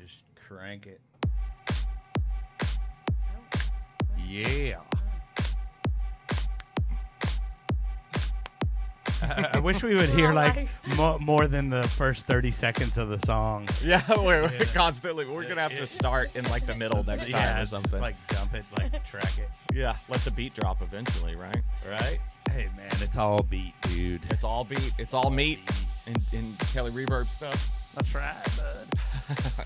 Just crank it. Yeah. I wish we would hear like more than the first 30 seconds of the song. Yeah, we're constantly. We're gonna have to start in like the middle next time or something. Like dump it, like track it. Yeah, let the beat drop eventually, right? Right? Hey man, it's all beat, dude. It's all beat. It's all meat and Kelly Reverb stuff. That's right, bud.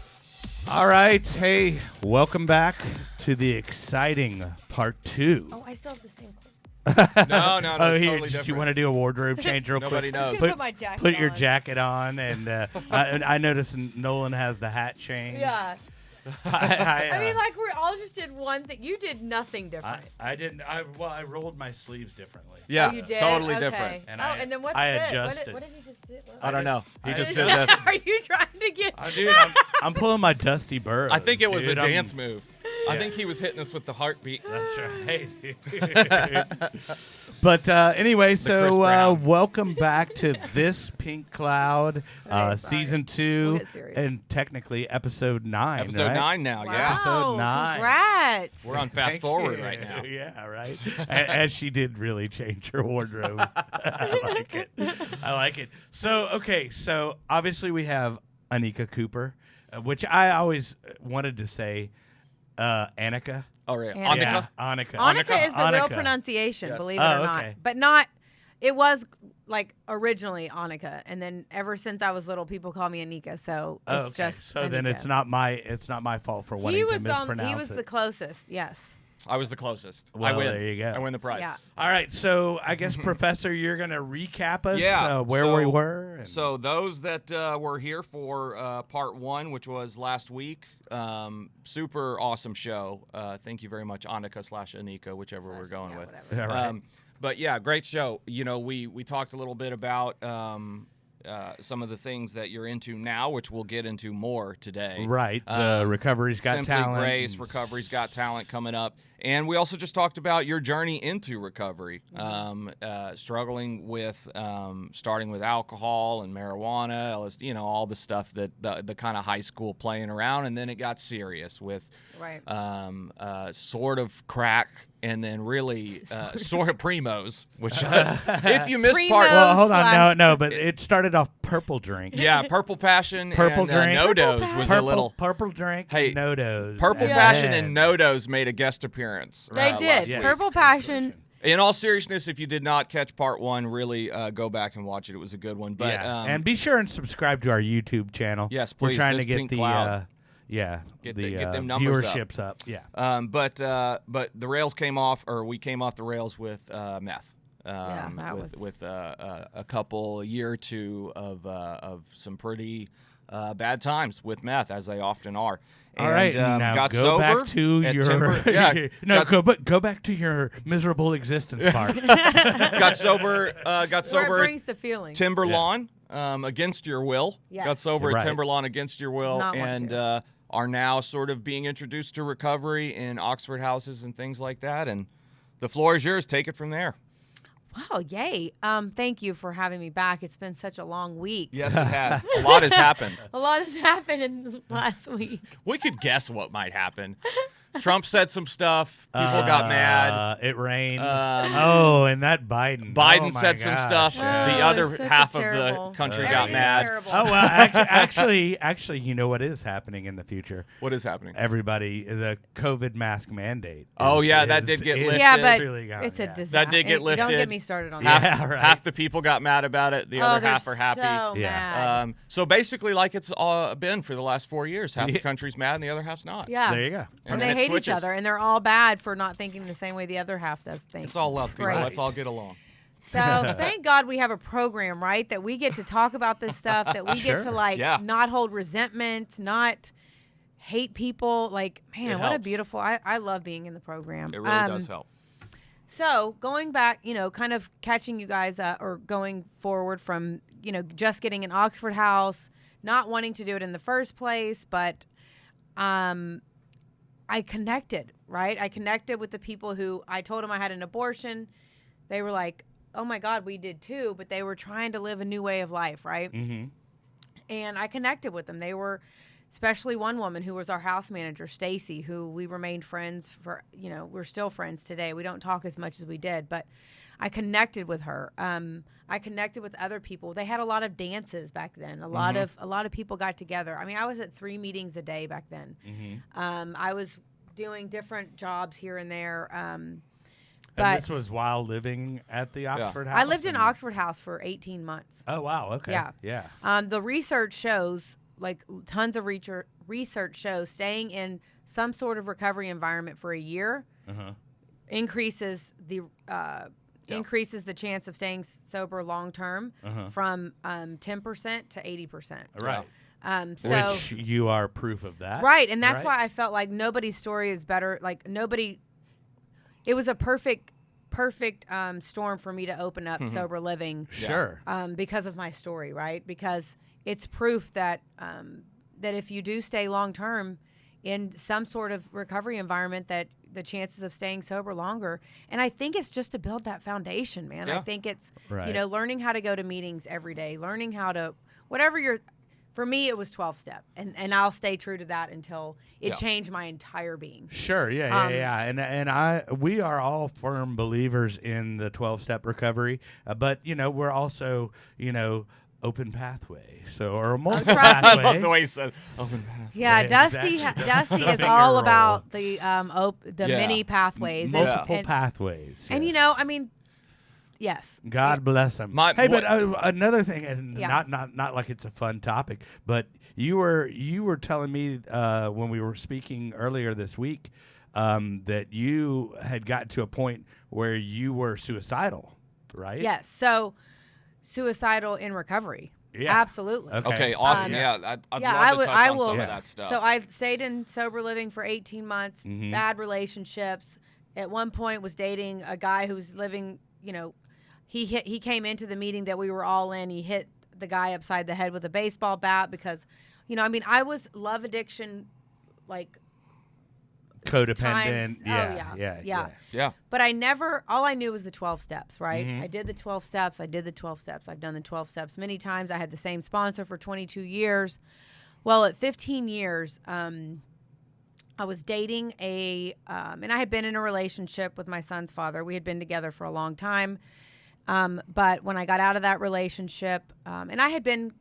All right, hey, welcome back to the exciting part 2. Oh, I still have the same clothes. No, Oh, it's here, totally did you different. want to do a wardrobe change real quick? Nobody I'm knows. just gonna put my jacket Put your on. jacket on, and I noticed Nolan has the hat change. Yeah. I I mean, like, we all just did one thing. You did nothing different. I didn't. I rolled my sleeves differently. Yeah, Oh, you did? totally Okay. different. And and then what's I this? adjusted. What did he just do? I don't know. He I just just- did this. Are you trying to get... Dude, I'm pulling my Dusty Burrows. I think it was dude. a dance move. I Yeah. think he was hitting us with the heartbeat. That's right. dude. But anyway, Chris so Brown. welcome back to This Pink Cloud, Okay, sorry. season We'll 2, get serious. and technically episode 9. Episode right? 9 now, Wow, yeah. Episode 9. Congrats. We're on fast Thank forward you. right now. Yeah, right. As she did really change her wardrobe. I like it. I like it. So, okay, so obviously we have Anika Cooper, which I always wanted to say Anika. Oh, right. Anika. Anika. Yeah, Anika. Anika is the real Anika. pronunciation, Yes. believe it Oh, or not. okay. But not... It was, like, originally Anika, and then ever since I was little, people call me Anika, so Oh, it's okay. just So then Anika. it's not my fault for wanting He to was mispronounce he was it. the closest, yes. I was the closest. I Well, win. there you go. I win the prize. Yeah. All right, so I guess Professor, you're gonna recap us Yeah, where so- we were. and- So those that were here for part 1, which was last week, super awesome show. Thank you very much, Anika/Anika, whichever we're going with. Whatever. All right. But yeah, great show. You know, we talked a little bit about some of the things that you're into now, which we'll get into more today. Right, the Recovery's Got Simply Talent. Grace, Recovery's Got Talent coming up. And we also just talked about your journey into recovery, struggling with starting with alcohol and marijuana, LSD, all the stuff that the kind of high school playing around. And then it got serious with Right. sort of crack and then really sort of primos, which if you missed part... Primos. Well, hold on, slash- no, but it started off Purple Drink. Yeah, Purple Passion Purple and Drink. No-Dose was a little... Purple Drink. Hey, No Dose. Purple and Passion then- and No-Dose made a guest appearance. They last did. week. Purple Passion. In all seriousness, if you did not catch part 1, really go back and watch it. It was a good one. But Yeah, and be sure and subscribe to our YouTube channel. Yes, We're please, trying This to get Pink the Cloud. get them numbers up. viewerships up. Yeah. but the rails came off, or we came off the rails with meth. Yeah, that with a couple, a year or two of some pretty bad times with meth, as they often are. All right, now got go sober back to at your Timber, go back to your miserable existence part. got sober. Got Where it sober. brings the feeling. Timberlawn, against your will. Yes. Got sober Right. at Timberlawn against your will, Not want and to. are now sort of being introduced to recovery in Oxford houses and things like that. And the floor is yours. Take it from there. Wow, yay. Thank you for having me back. It's been such a long week. Yes, it has. A lot has happened. A lot has happened in the last week. We could guess what might happen. Trump said some stuff. People got mad. It rained. And that Biden. Biden Oh, my said some gosh, stuff. yeah. The Oh, other it's such a half of terrible- the country Yeah. got Everything's mad. terrible. Oh well, actually, you know what is happening in the future? What is happening? Everybody, the COVID mask mandate. Oh, is- yeah, that is- did get is lifted. Yeah, but really gone, it's a yeah. disaster. That did get Don't lifted. get me started on Half, that. Yeah, right. half the people got mad about it. The other they're half are happy. So Yeah. mad. So basically, like it's been for the last 4 years. Half the Yeah. country's mad and the other half's not. Yeah. There you go. And then they it hate switches. each other, and they're all bad for not thinking the same way the other half does think. It's all love, people. Great. Let's all get along. So thank God we have a program, right? That we get to talk about this stuff, that we Sure. get to like Yeah. not hold resentment, not hate people. Like, man, It what a helps. beautiful, I love being in the program. It really does help. So going back, kind of catching you guys or going forward from, just getting an Oxford house, not wanting to do it in the first place, but I connected, right? I connected with the people who I told them I had an abortion. They were like, oh my God, we did too, but they were trying to live a new way of life, right? Mm-hmm. And I connected with them. They were especially one woman who was our house manager, Stacy, who we remained friends for, we're still friends today. We don't talk as much as we did, but I connected with her. I connected with other people. They had a lot of dances back then. A lot of people got together. I mean, I was at 3 meetings a day back then. I was doing different jobs here and there. But and this was while living at the Oxford House? I lived in Oxford House for 18 months. Oh, wow. Okay. Yeah. The research shows, like tons of research shows, staying in some sort of recovery environment for a year increases the chance of staying sober long term from 10% to 80%. Right. So, which you are proof of that. Right. And that's why I felt like nobody's story is better. Like it was a perfect storm for me to open up sober living. Sure. Because of my story, right? Because it's proof that that if you do stay long term in some sort of recovery environment, that the chances of staying sober longer. And I think it's just to build that foundation, man. I think it's learning how to go to meetings every day, learning how to for me, it was 12-step, and I'll stay true to that until it changed my entire being. Sure, yeah. And we are all firm believers in the 12-step recovery, but we're also open pathway, or a multiple pathway. I love the way he said open pathway. Yeah, Dusty is all about the many pathways, multiple pathways, and yes. God bless him. But another thing, and not like it's a fun topic, but you were telling me when we were speaking earlier this week that you had gotten to a point where you were suicidal, right? Yes. So suicidal in recovery. Yeah. Absolutely. Okay, awesome. I'd love to touch on some of that stuff. So I stayed in sober living for 18 months, bad relationships. At one point was dating a guy who's living, he came into the meeting that we were all in. He hit the guy upside the head with a baseball bat because, I was love addiction, like codependent. Times. Yeah. But all I knew was the 12 steps, right? I did the 12 steps. I've done the 12 steps many times. I had the same sponsor for 22 years. Well, at 15 years, I was dating and I had been in a relationship with my son's father. We had been together for a long time. But when I got out of that relationship, and I had been,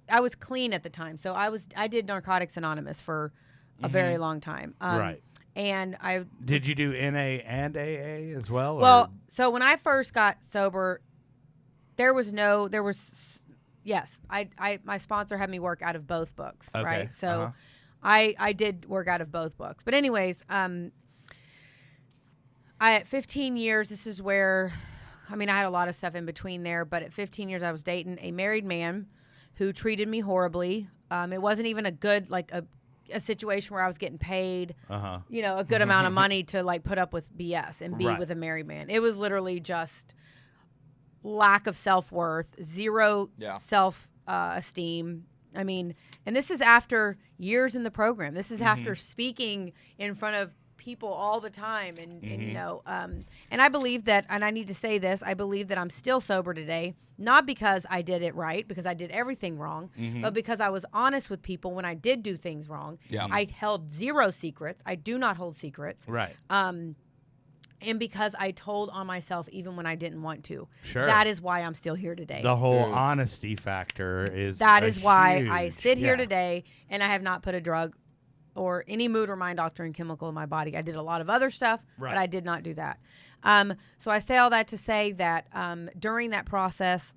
I was clean at the time. So I did Narcotics Anonymous for a very long time. Right. And did you do NA and AA as well? Well, so when I first got sober, yes, my sponsor had me work out of both books, right? So I did work out of both books. But anyways, at 15 years, this is where, I had a lot of stuff in between there, but at 15 years, I was dating a married man who treated me horribly. It wasn't even a good, a situation where I was getting paid, a good amount of money to put up with BS and be with a married man. It was literally just lack of self-worth, zero self-esteem. And this is after years in the program. This is after speaking in front of people all the time. And I believe that, and I need to say this, I believe that I'm still sober today, not because I did it right, because I did everything wrong, but because I was honest with people when I did do things wrong. Yeah. I held zero secrets. I do not hold secrets. Right. And because I told on myself even when I didn't want to. Sure. That is why I'm still here today. The whole honesty factor is That is why I sit here today and I have not put a drug or any mood or mind altering chemical in my body. I did a lot of other stuff, but I did not do that. So I say all that to say that during that process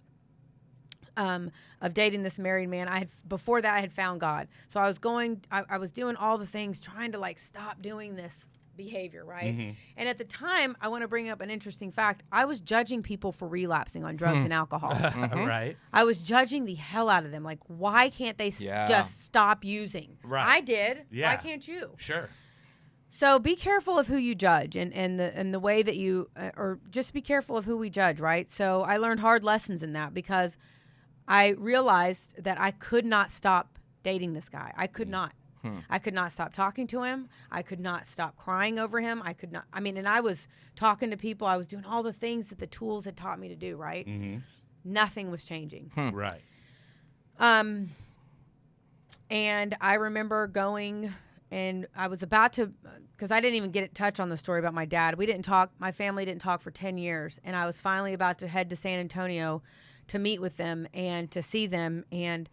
of dating this married man, before that I had found God. So I was doing all the things, trying to stop doing this behavior, right? And at the time, I want to bring up an interesting fact. I was judging people for relapsing on drugs and alcohol. Right. I was judging the hell out of them. Why can't they just stop using? Right. I did. Yeah. Why can't you? Sure. So be careful of who you judge and the way that you, or just be careful of who we judge, right? So I learned hard lessons in that because I realized that I could not stop dating this guy. I could not. I could not stop talking to him. I could not stop crying over him. I could not. And I was talking to people. I was doing all the things that the tools had taught me to do, right? Nothing was changing. Right. And I remember going, and I was about to, because I didn't even get a touch on the story about my dad. We didn't talk, my family didn't talk for 10 years. And I was finally about to head to San Antonio to meet with them and to see them. And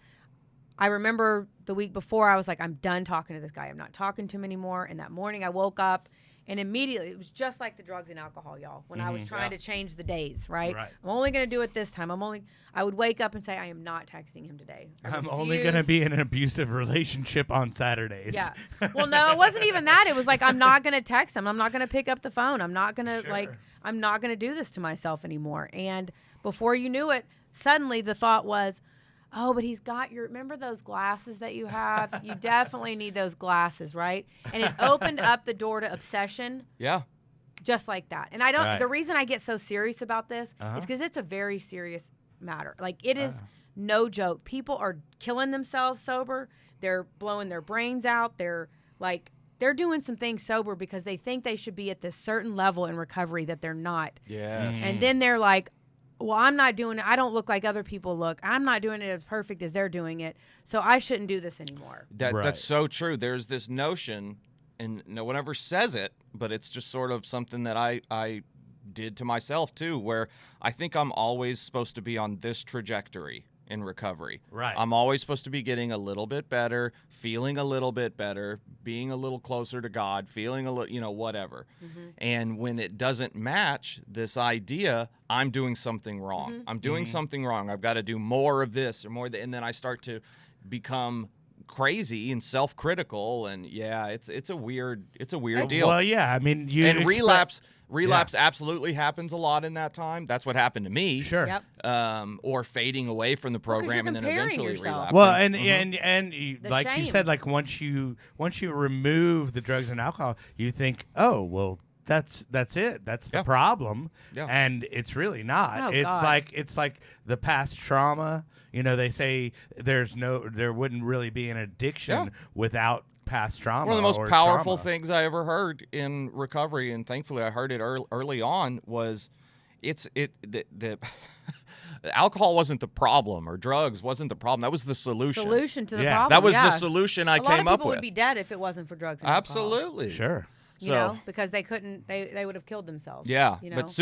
I remember the week before, I was like, I'm done talking to this guy. I'm not talking to him anymore. And that morning I woke up, and immediately, it was just like the drugs and alcohol, y'all, when I was trying to change the days, right? I'm only going to do it this time. I would wake up and say, I am not texting him today. I'm only going to be in an abusive relationship on Saturdays. Yeah. Well, no, it wasn't even that. It was like, I'm not going to text him. I'm not going to pick up the phone. I'm not going to, I'm not going to do this to myself anymore. And before you knew it, suddenly the thought was, oh, but he's got remember those glasses that you have? You definitely need those glasses, right? And it opened up the door to obsession. Yeah. Just like that. And I don't, the reason I get so serious about this is because it's a very serious matter. Like, it is no joke. People are killing themselves sober. They're blowing their brains out. They're doing some things sober because they think they should be at this certain level in recovery that they're not. Yes. And then they're like, well, I'm not doing it. I don't look like other people look. I'm not doing it as perfect as they're doing it. So I shouldn't do this anymore. That's so true. There's this notion, and no one ever says it, but it's just sort of something that I did to myself too, where I think I'm always supposed to be on this trajectory in recovery. Right. I'm always supposed to be getting a little bit better, feeling a little bit better, being a little closer to God, feeling a little, whatever. And when it doesn't match this idea, I'm doing something wrong. I'm doing something wrong. I've got to do more of this or more of that. And then I start to become crazy and self-critical, and it's a weird deal. Well, yeah, I mean, relapse absolutely happens a lot in that time. That's what happened to me. Sure. Yep. Or fading away from the program and then eventually relapsing. Well, and you, like shame. you said, like once you remove the drugs and alcohol, you think, oh, well, that's it. That's the problem. Yeah. And it's really not. Oh, it's like the past trauma. They say there wouldn't really be an addiction without past trauma. One of the most powerful things I ever heard in recovery, and thankfully I heard it early on, was the alcohol wasn't the problem, or drugs wasn't the problem. That was the solution. Solution to the problem. That was the solution I came up with. A lot of people would be dead if it wasn't for drugs and alcohol. Absolutely. Sure. Because they couldn't, they would have killed themselves. Yeah, but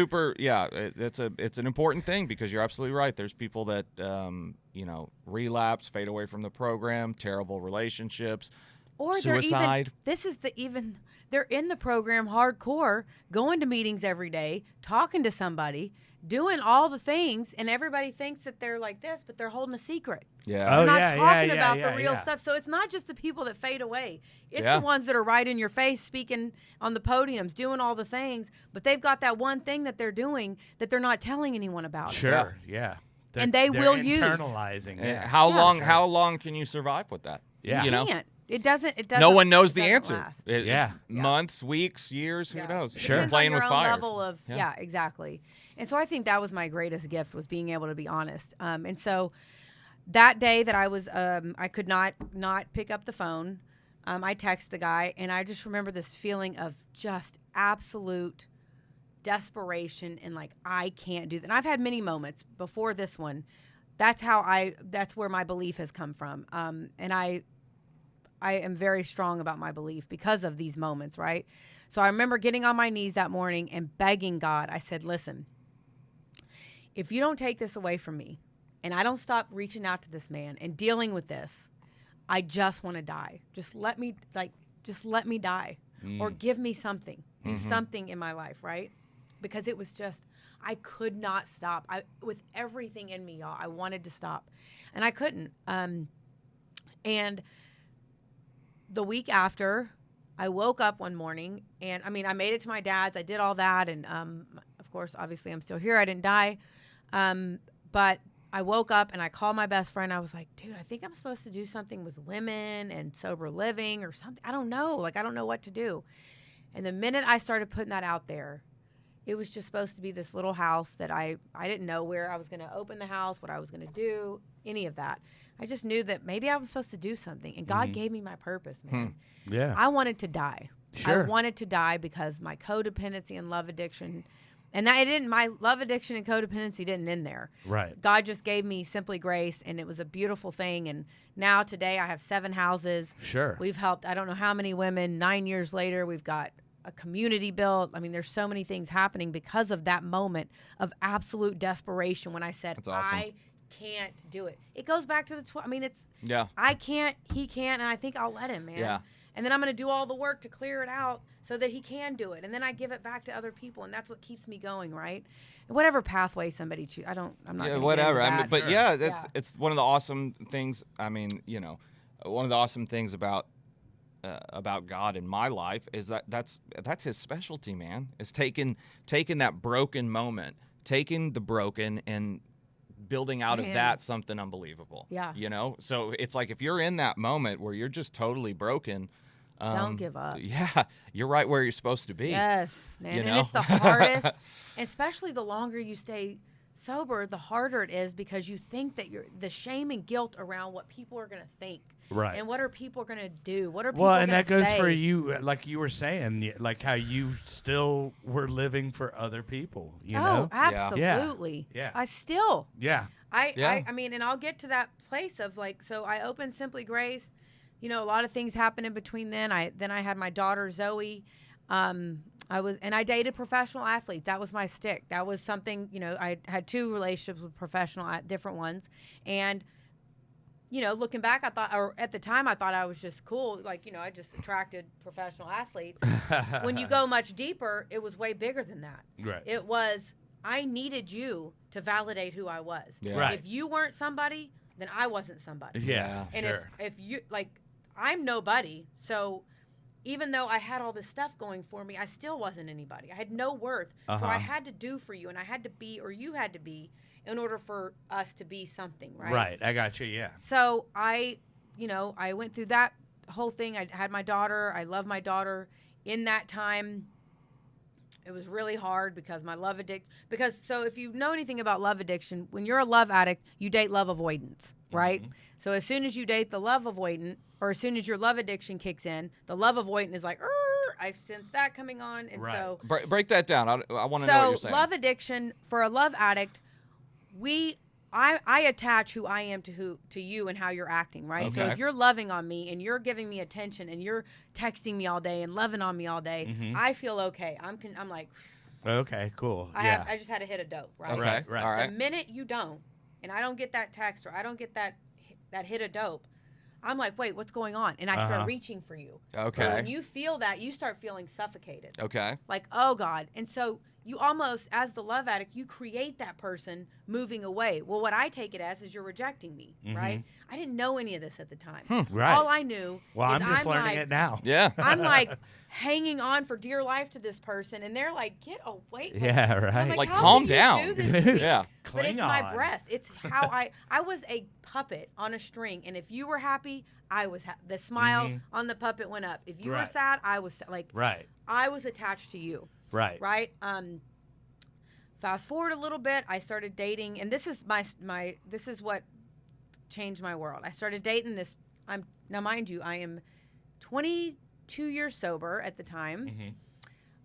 it's an important thing, because you're absolutely right. There's people that, relapse, fade away from the program, terrible relationships, or suicide. They're in the program hardcore, going to meetings every day, talking to somebody, doing all the things, and everybody thinks that they're like this, but they're holding a secret. Yeah. They're not talking about the real stuff. So it's not just the people that fade away. It's the ones that are right in your face, speaking on the podiums, doing all the things, but they've got that one thing that they're doing that they're not telling anyone about. Sure. Yeah. And they will internalizing. Yeah. How long can you survive with that? Yeah. You can't. It doesn't. No one knows the answer. Last. Months, weeks, years. Who knows? Sure. Depends Playing on your with own fire. level of exactly. And so I think that was my greatest gift, was being able to be honest. And so that day that I was, I could not pick up the phone. I texted the guy, and I just remember this feeling of just absolute desperation and like, I can't do that. And I've had many moments before this one. That's where my belief has come from. And I am very strong about my belief because of these moments, right? So I remember getting on my knees that morning and begging God. I said, listen, if you don't take this away from me and I don't stop reaching out to this man and dealing with this, I just want to die. Just let me die or give me something, do something in my life, right? Because it was just, I could not stop. With everything in me, y'all, I wanted to stop and I couldn't. And the week after, I woke up one morning, and I made it to my dad's. I did all that, and of course, obviously, I'm still here. I didn't die, but I woke up and I called my best friend. I was like, "Dude, I think I'm supposed to do something with women and sober living or something. I don't know. I don't know what to do." And the minute I started putting that out there, it was just supposed to be this little house that I didn't know where I was going to open the house, what I was going to do, any of that. I just knew that maybe I was supposed to do something, and God gave me my purpose, man. Yeah. I wanted to die. Sure. I wanted to die because my codependency and love addiction And that it didn't. My love addiction and codependency didn't end there. Right. God just gave me Simply Grace, and it was a beautiful thing. And now today I have 7 houses. Sure. We've helped I don't know how many women. 9 years later, we've got a community built. I mean, there's so many things happening because of that moment of absolute desperation when I said, That's awesome. I can't do it. It goes back to the I mean, it's Yeah. I can't, he can't, and I think I'll let him, man. Yeah. And then I'm going to do all the work to clear it out so that he can do it. And then I give it back to other people, and that's what keeps me going, right? And whatever pathway somebody chooses. I'm not Yeah, gonna whatever. Get into I mean, that. but Sure. yeah, Yeah. it's one of the awesome things. I mean, you know, one of the awesome things about God in my life is that's his specialty, man. Is taking that broken moment, taking the broken and building out of Man. that something unbelievable. Yeah. You know, so it's like if you're in that moment where you're just totally broken, Don't give up. Yeah, you're right where you're supposed to be. Yes, man. You And know? it's the hardest, especially the longer you stay sober, the harder it is because you think that the shame and guilt around what people are going to think. Right. And what are people going to do? What are people Well, going and to that goes say? for you, like you were saying, like how you still were living for other people. You know? Absolutely. Yeah. I still. Yeah. Yeah. I mean, and I'll get to that place of like, so I opened Simply Grace. You know, a lot of things happened in between then. I had my daughter Zoe. I dated professional athletes. That was my stick. That was something, you know, I had 2 relationships with different ones. And, you know, looking back, at the time, I thought I was just cool. Like, you know, I just attracted professional athletes. When you go much deeper, it was way bigger than that. Right. It was, I needed you to validate who I was. Yeah. Right. If you weren't somebody, then I wasn't somebody. Yeah. And Sure. if you, like, I'm nobody. So even though I had all this stuff going for me, I still wasn't anybody. I had no worth. So Uh-huh. I had to do for you, and I had to be, or you had to be, in order for us to be something, right? Right. I got you. Yeah. So I went through that whole thing. I had my daughter. I love my daughter. In that time, it was really hard because my love addiction. So if you know anything about love addiction, when you're a love addict, you date love avoidance, right? Mm-hmm. So as soon as you date the love avoidant, or as soon as your love addiction kicks in, the love avoidant is like, I sense that coming on, and Right. so Break that down. I want to know what you're saying. love addiction for a love addict, I attach who I am to you and how you're acting, right? So Okay. if you're loving on me and you're giving me attention and you're texting me all day and loving on me all day, Mhm. I feel okay. I'm like, Okay. Cool. I just had a hit of dope, right? Okay. Right, right. All right. The minute you don't, and I don't get that text or I don't get that hit of dope, I'm like, wait, what's going on? And I Uh-huh. start reaching for you. Okay. And when you feel that, you start feeling suffocated. Okay. Like, oh God. And so you almost, as the love addict, you create that person moving away. Well, what I take it as is you're rejecting me, right? I didn't know any of this at the time. Right. All I knew Well, is I'm just learning like, it now. Yeah. I'm like hanging on for dear life to this person, and they're like, get away. Yeah. I'm Right. Like, how calm can you down. do this to me? Yeah. But it's Cling my on. breath. It's how I was a puppet on a string, and if you were happy, I was the smile Mhm. on the puppet went up. If you were Right. sad, I was like, Right. I was attached to you, Right. right? Fast forward a little bit, I started dating, and this is this is what changed my world. I started dating this. Now, mind you, I am 22 years sober at the time. Mhm.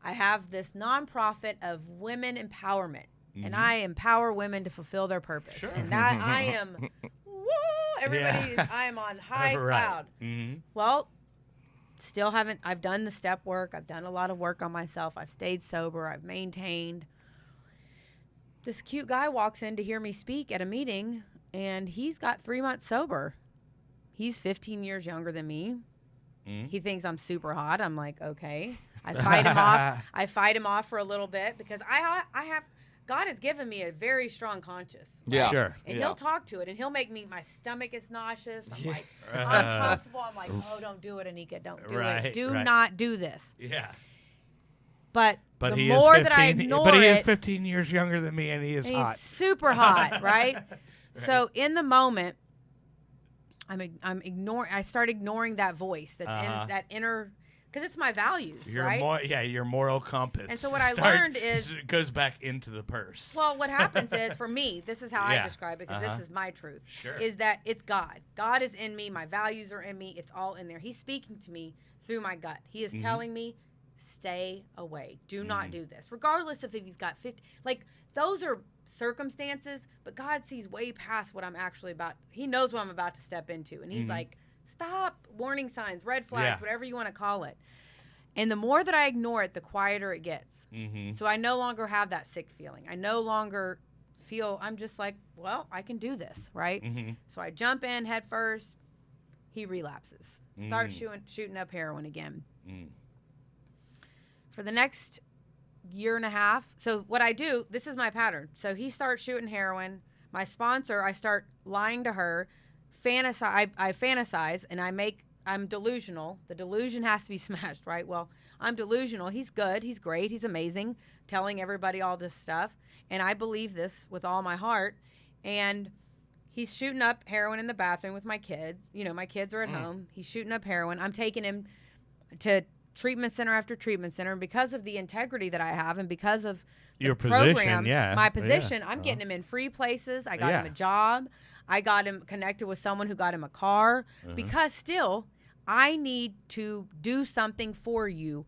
I have this nonprofit of women empowerment, and Mhm. I empower women to fulfill their purpose. Sure. And that I am, woo! Everybody, Yeah. I am on high Right. cloud. Mm-hmm. Well, still haven't. I've done the step work. I've done a lot of work on myself. I've stayed sober. I've maintained. This cute guy walks in to hear me speak at a meeting, and he's got 3 months sober. He's 15 years younger than me. Mm-hmm. He thinks I'm super hot. I'm like, okay. I fight him off. I fight him off for a little bit because I have God has given me a very strong conscience. Yeah. Sure. And Yeah. he'll talk to it, and he'll make me. My stomach is nauseous. I'm like Uh, uncomfortable. I'm like, oh, don't do it, Anika. Don't do Right, it. Do right. not do this. Yeah. But But the he more is 15. that I ignore but he it, is 15 years younger than me, and he is and hot. he's super hot, right? So in the moment, I'm ignoring. I start ignoring that voice that's Uh-huh. in that inner, because it's my values, Your right? your moral compass. And so what I learned is- it goes back into the purse. Well, what happens is, for me, this is how Yeah. I describe it, because Uh-huh. this is my truth, Sure. is that it's God. God is in me. My values are in me. It's all in there. He's speaking to me through my gut. He is Mhm. telling me, stay away. Do not do this. Regardless of if he's got 50, like those are circumstances, but God sees way past what I'm actually about. He knows what I'm about to step into. And he's like, stop, warning signs, red flags, whatever you want to call it. And the more that I ignore it, the quieter it gets. So I no longer have that sick feeling. I no longer feel, I'm just like, well, I can do this, right? So I jump in head first. He relapses. Starts shooting up heroin again. For the next year and a half. So what I do, this is my pattern. So he starts shooting heroin. My sponsor, I start lying to her. I fantasize, and I'm delusional. The delusion has to be smashed, right? Well, I'm delusional. He's good. He's great. He's amazing. Telling everybody all this stuff. And I believe this with all my heart. And he's shooting up heroin in the bathroom with my kids. You know, my kids are at home. He's shooting up heroin. I'm taking him to treatment center after treatment center. And because of the integrity that I have and because of your program, position, my position, I'm getting him in free places. I got him a job. I got him connected with someone who got him a car. Because still, I need to do something for you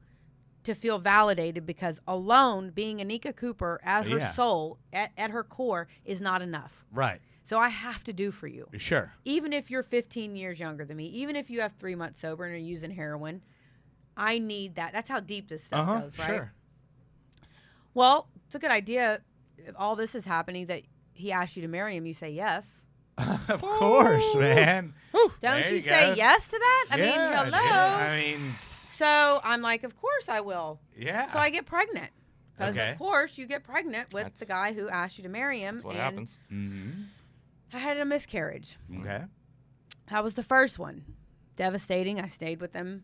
to feel validated, because alone, being Anika Cooper at her soul, at her core, is not enough. Right. So I have to do for you. Sure. Even if you're 15 years younger than me, even if you have 3 months sober and are using heroin, I need that. That's how deep this stuff goes, right? Sure. Well, it's a good idea. If all this is happening, that he asked you to marry him, you say yes. Of course, man. Don't you say yes to that? I mean, hello. Yeah. I mean, so I'm like, of course I will. Yeah. So I get pregnant. Because, of course, you get pregnant with the guy who asked you to marry him. That's what happens. I had a miscarriage. Okay. That was the first one. Devastating. I stayed with him.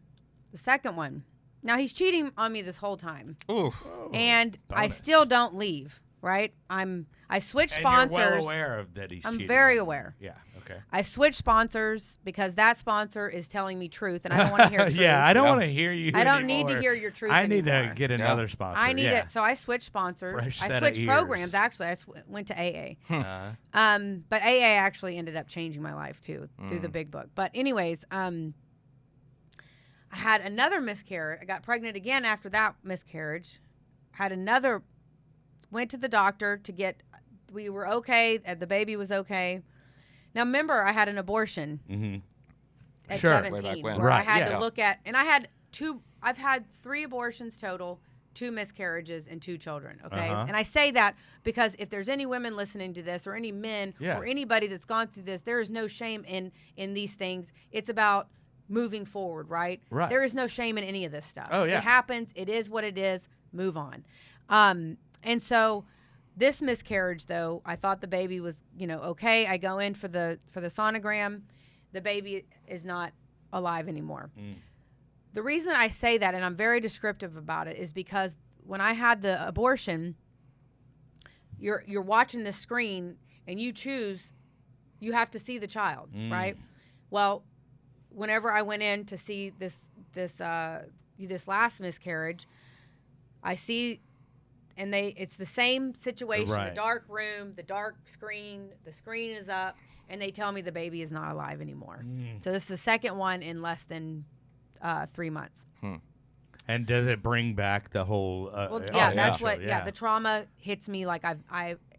The second one. Now, he's cheating on me this whole time. Ooh. And bonus. I still don't leave, right? I switched And sponsors. you're well aware of that he's cheating. I'm very on you. aware. Yeah, okay. I switched sponsors because that sponsor is telling me truth, and I don't want to hear truth. Yeah, I don't want to hear you I don't anymore. need to hear your truth I need anymore. to get another sponsor. I need yeah. it. So I switched sponsors. Fresh I set of switched ears. programs, actually. I went to AA. But AA actually ended up changing my life, too, through the big book. But anyways, I had another miscarriage. I got pregnant again after that miscarriage. Went to the doctor to get, we were okay. The baby was okay. Now, remember, I had an abortion at Sure. 17. Way back when. Where Right, I had yeah. to look at, and I've had 3 abortions total, 2 miscarriages, and 2 children, okay? And I say that because if there's any women listening to this or any men or anybody that's gone through this, there is no shame in these things. It's about moving forward, right? Right. There is no shame in any of this stuff. Oh, yeah. It happens. It is what it is. Move on. And so this miscarriage, though, I thought the baby was, okay. I go in for the sonogram. The baby is not alive anymore. The reason I say that, and I'm very descriptive about it, is because when I had the abortion, you're watching this screen and you choose, you have to see the child, right? Well, whenever I went in to see this last miscarriage, I see, and it's the same situation, Right. the dark room, the dark screen, the screen is up, and they tell me the baby is not alive anymore. So this is the second one in less than 3 months. And does it bring back the whole? Well, yeah, that's what. yeah. Yeah, the trauma hits me like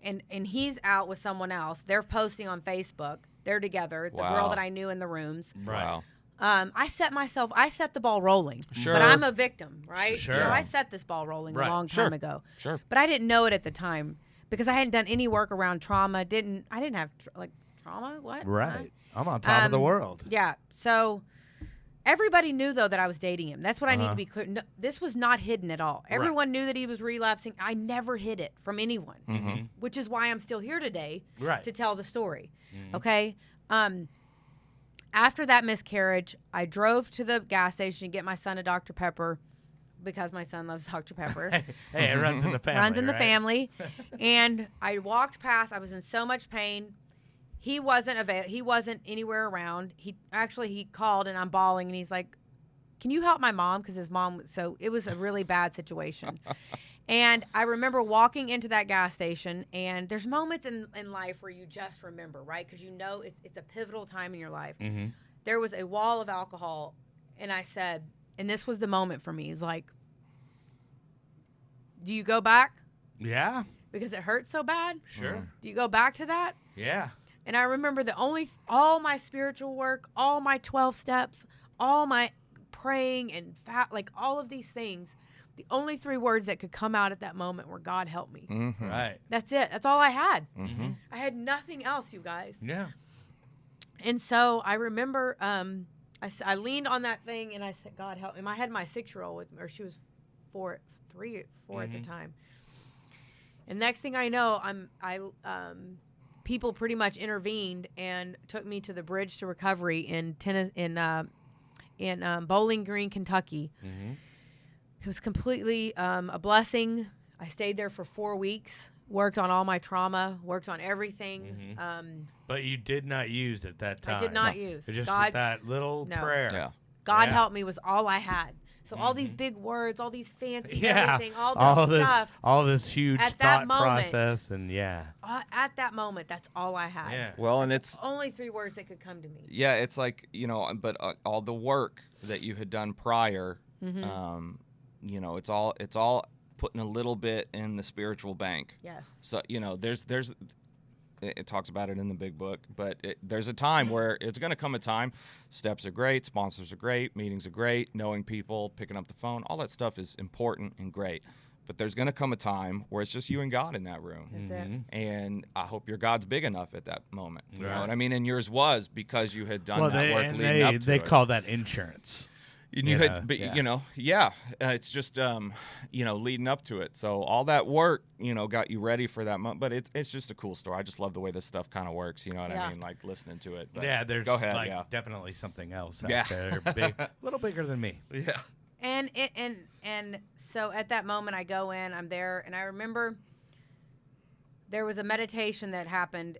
and he's out with someone else. They're posting on Facebook. They're together. It's a girl that I knew in the rooms. Right. Wow. I set the ball rolling. Sure. But I'm a victim, right? Sure. I set this ball rolling Right. a long time ago. Sure. But I didn't know it at the time because I hadn't done any work around trauma. I didn't have trauma. What? Right. I'm on top of the world. Yeah. So everybody knew, though, that I was dating him. That's what I need to be clear. No, this was not hidden at all. Everyone knew that he was relapsing. I never hid it from anyone, which is why I'm still here today to tell the story. Okay? After that miscarriage, I drove to the gas station to get my son a Dr. Pepper because my son loves Dr. Pepper. Hey, it runs in the family. Runs in the right? family. And I walked past. I was in so much pain. He wasn't anywhere around. He called, and I'm bawling, and he's like, "Can you help my mom?" Because his mom. So it was a really bad situation. And I remember walking into that gas station, and there's moments in life where you just remember, right? Because it's a pivotal time in your life. There was a wall of alcohol, and I said, and this was the moment for me. It's like, Do you go back? Yeah. Because it hurts so bad? Sure. Do you go back to that? Yeah. And I remember all my spiritual work, all my 12 steps, all my praying and like all of these things, the only 3 words that could come out at that moment were God help me. Mm-hmm. Right. That's it. That's all I had. Mm-hmm. I had nothing else, you guys. Yeah. And so I remember I leaned on that thing and I said, God help me. I had my 6-year-old with me, or she was 4 at the time. And next thing I know, people pretty much intervened and took me to the Bridge to Recovery in Bowling Green, Kentucky. Mm-hmm. It was completely a blessing. I stayed there for 4 weeks, worked on all my trauma, worked on everything. Mm-hmm. But you did not use at that time. I did not use. Just God, with that little prayer. Yeah. God Yeah. help me was all I had. So all these big words, all these fancy Yeah. everything, all this stuff. All this huge At that thought moment, process, and At that moment, that's all I had. yeah. Well, and it's Only 3 words that could come to me. yeah, it's like but all the work that you had done prior, Mm-hmm. it's all putting a little bit in the spiritual bank. Yes. So there's it talks about it in the big book, but there's a time where it's going to come a time. Steps are great, sponsors are great, meetings are great, knowing people, picking up the phone, all that stuff is important and great. But there's going to come a time where it's just you and God in that room. That's it. And I hope your God's big enough at that moment. You know Right. what I mean? And yours was because you had done that they, work and leading up to they it. call that insurance. And you Yeah, had, but yeah. it's just leading up to it. So all that work, got you ready for that moment. But it's just a cool story. I just love the way this stuff kind of works. You know what Yeah. I mean? Like listening to it. But Yeah, there's go ahead. like yeah. definitely something else Yeah. out there, big, a little bigger than me. Yeah. And so at that moment I go in, I'm there, and I remember there was a meditation that happened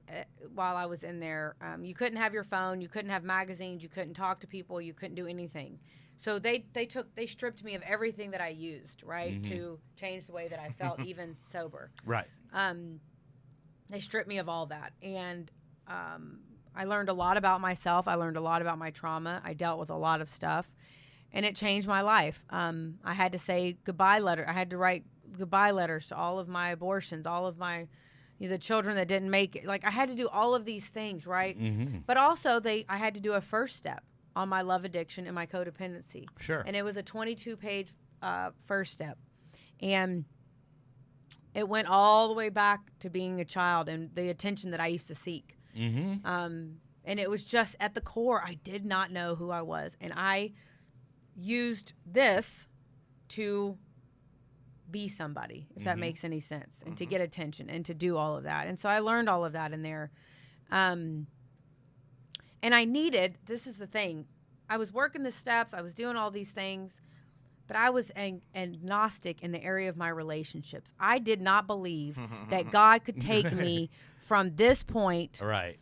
while I was in there. You couldn't have your phone, you couldn't have magazines, you couldn't talk to people, you couldn't do anything. So they stripped me of everything that I used, right, to change the way that I felt, even sober. Right. They stripped me of all that, and I learned a lot about myself. I learned a lot about my trauma. I dealt with a lot of stuff, and it changed my life. I had to say goodbye letter. I had to write goodbye letters to all of my abortions, all of my the children that didn't make it. Like I had to do all of these things, right? Mm-hmm. But also I had to do a first step on my love addiction and my codependency. Sure. And it was a 22-page first step. And it went all the way back to being a child and the attention that I used to seek. Mm-hmm. And it was just at the core, I did not know who I was. And I used this to be somebody, if that makes any sense, and to get attention and to do all of that. And so I learned all of that in there. And I needed, this is the thing, I was working the steps, I was doing all these things, but I was agnostic in the area of my relationships. I did not believe that God could take me from this point. Right.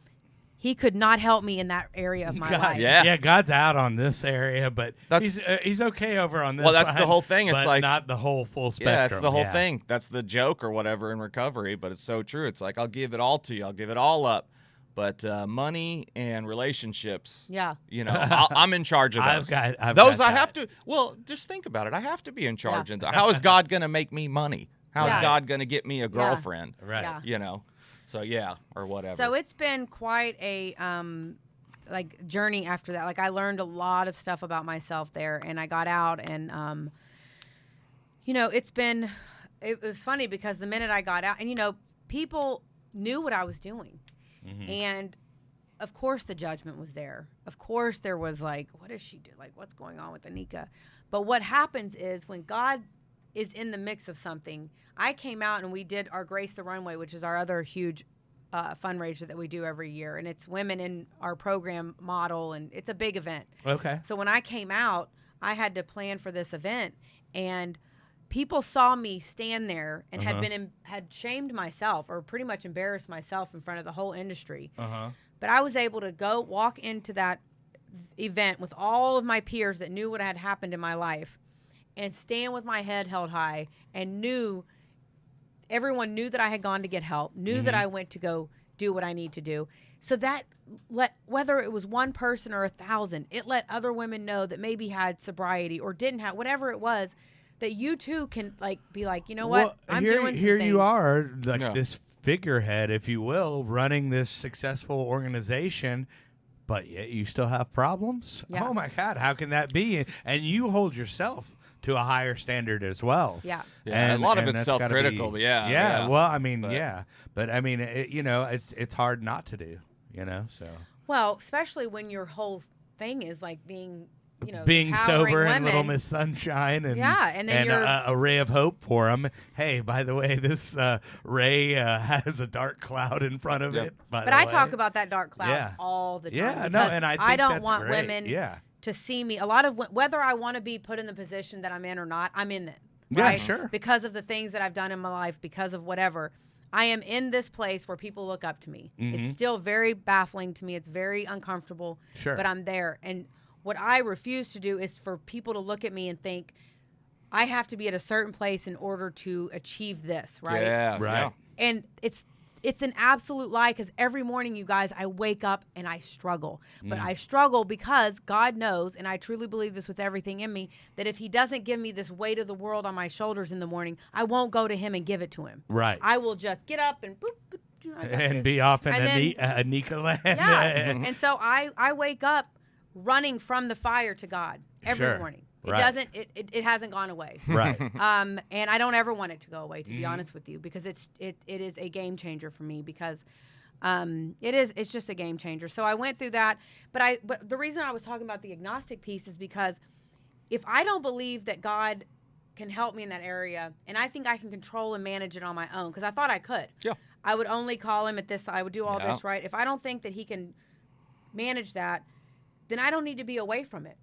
He could not help me in that area of my life. Yeah. God's out on this area, but That's- he's okay over on this. Well, that's side, the whole thing. It's but like not the whole full spectrum. Yeah, it's the whole thing. That's the joke or whatever in recovery, but it's so true. It's like I'll give it all to you. I'll give it all up. But money and relationships, Yeah. I'm in charge of those. I've those got I that. have to. Well, just think about it. I have to be in charge. And how is God going to make me money? How is Yeah. God going to get me a girlfriend? Right. Yeah. So or whatever. So it's been quite a journey after that. Like I learned a lot of stuff about myself there, and I got out, and it was funny because the minute I got out, and people knew what I was doing, and of course the judgment was there. Of course there was like, what does she do? Like, what's going on with Anika? But what happens is when God is in the mix of something. I came out and we did our Grace the Runway, which is our other huge fundraiser that we do every year. And it's women in our program model, and it's a big event. Okay. So when I came out, I had to plan for this event, and people saw me stand there and had shamed myself or pretty much embarrassed myself in front of the whole industry. But I was able to go walk into that event with all of my peers that knew what had happened in my life and stand with my head held high, and everyone knew that I had gone to get help, knew that I went to go do what I need to do. So that whether it was one person or 1,000, it let other women know that maybe had sobriety or didn't have, whatever it was, that you too can like be like, you know what, Well, I'm here, doing some here things. you are, like Yeah. this figurehead, if you will, running this successful organization, but yet you still have problems. Yeah. Oh my God, how can that be? And you hold yourself to a higher standard as well. Yeah. Yeah, a lot of it's that's gotta self-critical, be- but yeah, yeah. yeah. Well, I mean, But- yeah, but I mean, it's hard not to do. So Well, especially when your whole thing is like being, being empowering sober women. and Little Miss Sunshine, and Yeah, and then you're- a ray of hope for them. Hey, by the way, this ray has a dark cloud in front of Yep. it. By But the I way. talk about that dark cloud Yeah. all the time. Yeah, no, because and I think don't that's want great. women Yeah. to see me. A lot of whether I want to be put in the position that I'm in or not, I'm in it. Yeah, Right? sure. Because of the things that I've done in my life, because of whatever. I am in this place where people look up to me. Mhm. It's still very baffling to me. It's very uncomfortable. Sure. But I'm there. And what I refuse to do is for people to look at me and think, I have to be at a certain place in order to achieve this, right? Yeah, Right. yeah. And it's an absolute lie because every morning, you guys, I wake up and I struggle. But I struggle because God knows, and I truly believe this with everything in me, that if He doesn't give me this weight of the world on my shoulders in the morning, I won't go to Him and give it to Him. Right. I will just get up and boop, boop, I got And this. be off in And then- Anika land. Yeah. And so I wake up running from the fire to God every Sure. morning. It Right. doesn't. It hasn't gone away. Right. And I don't ever want it to go away, to be Mm-hmm. honest with you, because it is a game changer for me because it's just a game changer. So I went through that, but the reason I was talking about the agnostic piece is because if I don't believe that God can help me in that area, and I think I can control and manage it on my own, because I thought I could. Yeah. I would only call Him at this. I would do all Yeah. this right. If I don't think that He can manage that, then I don't need to be away from it.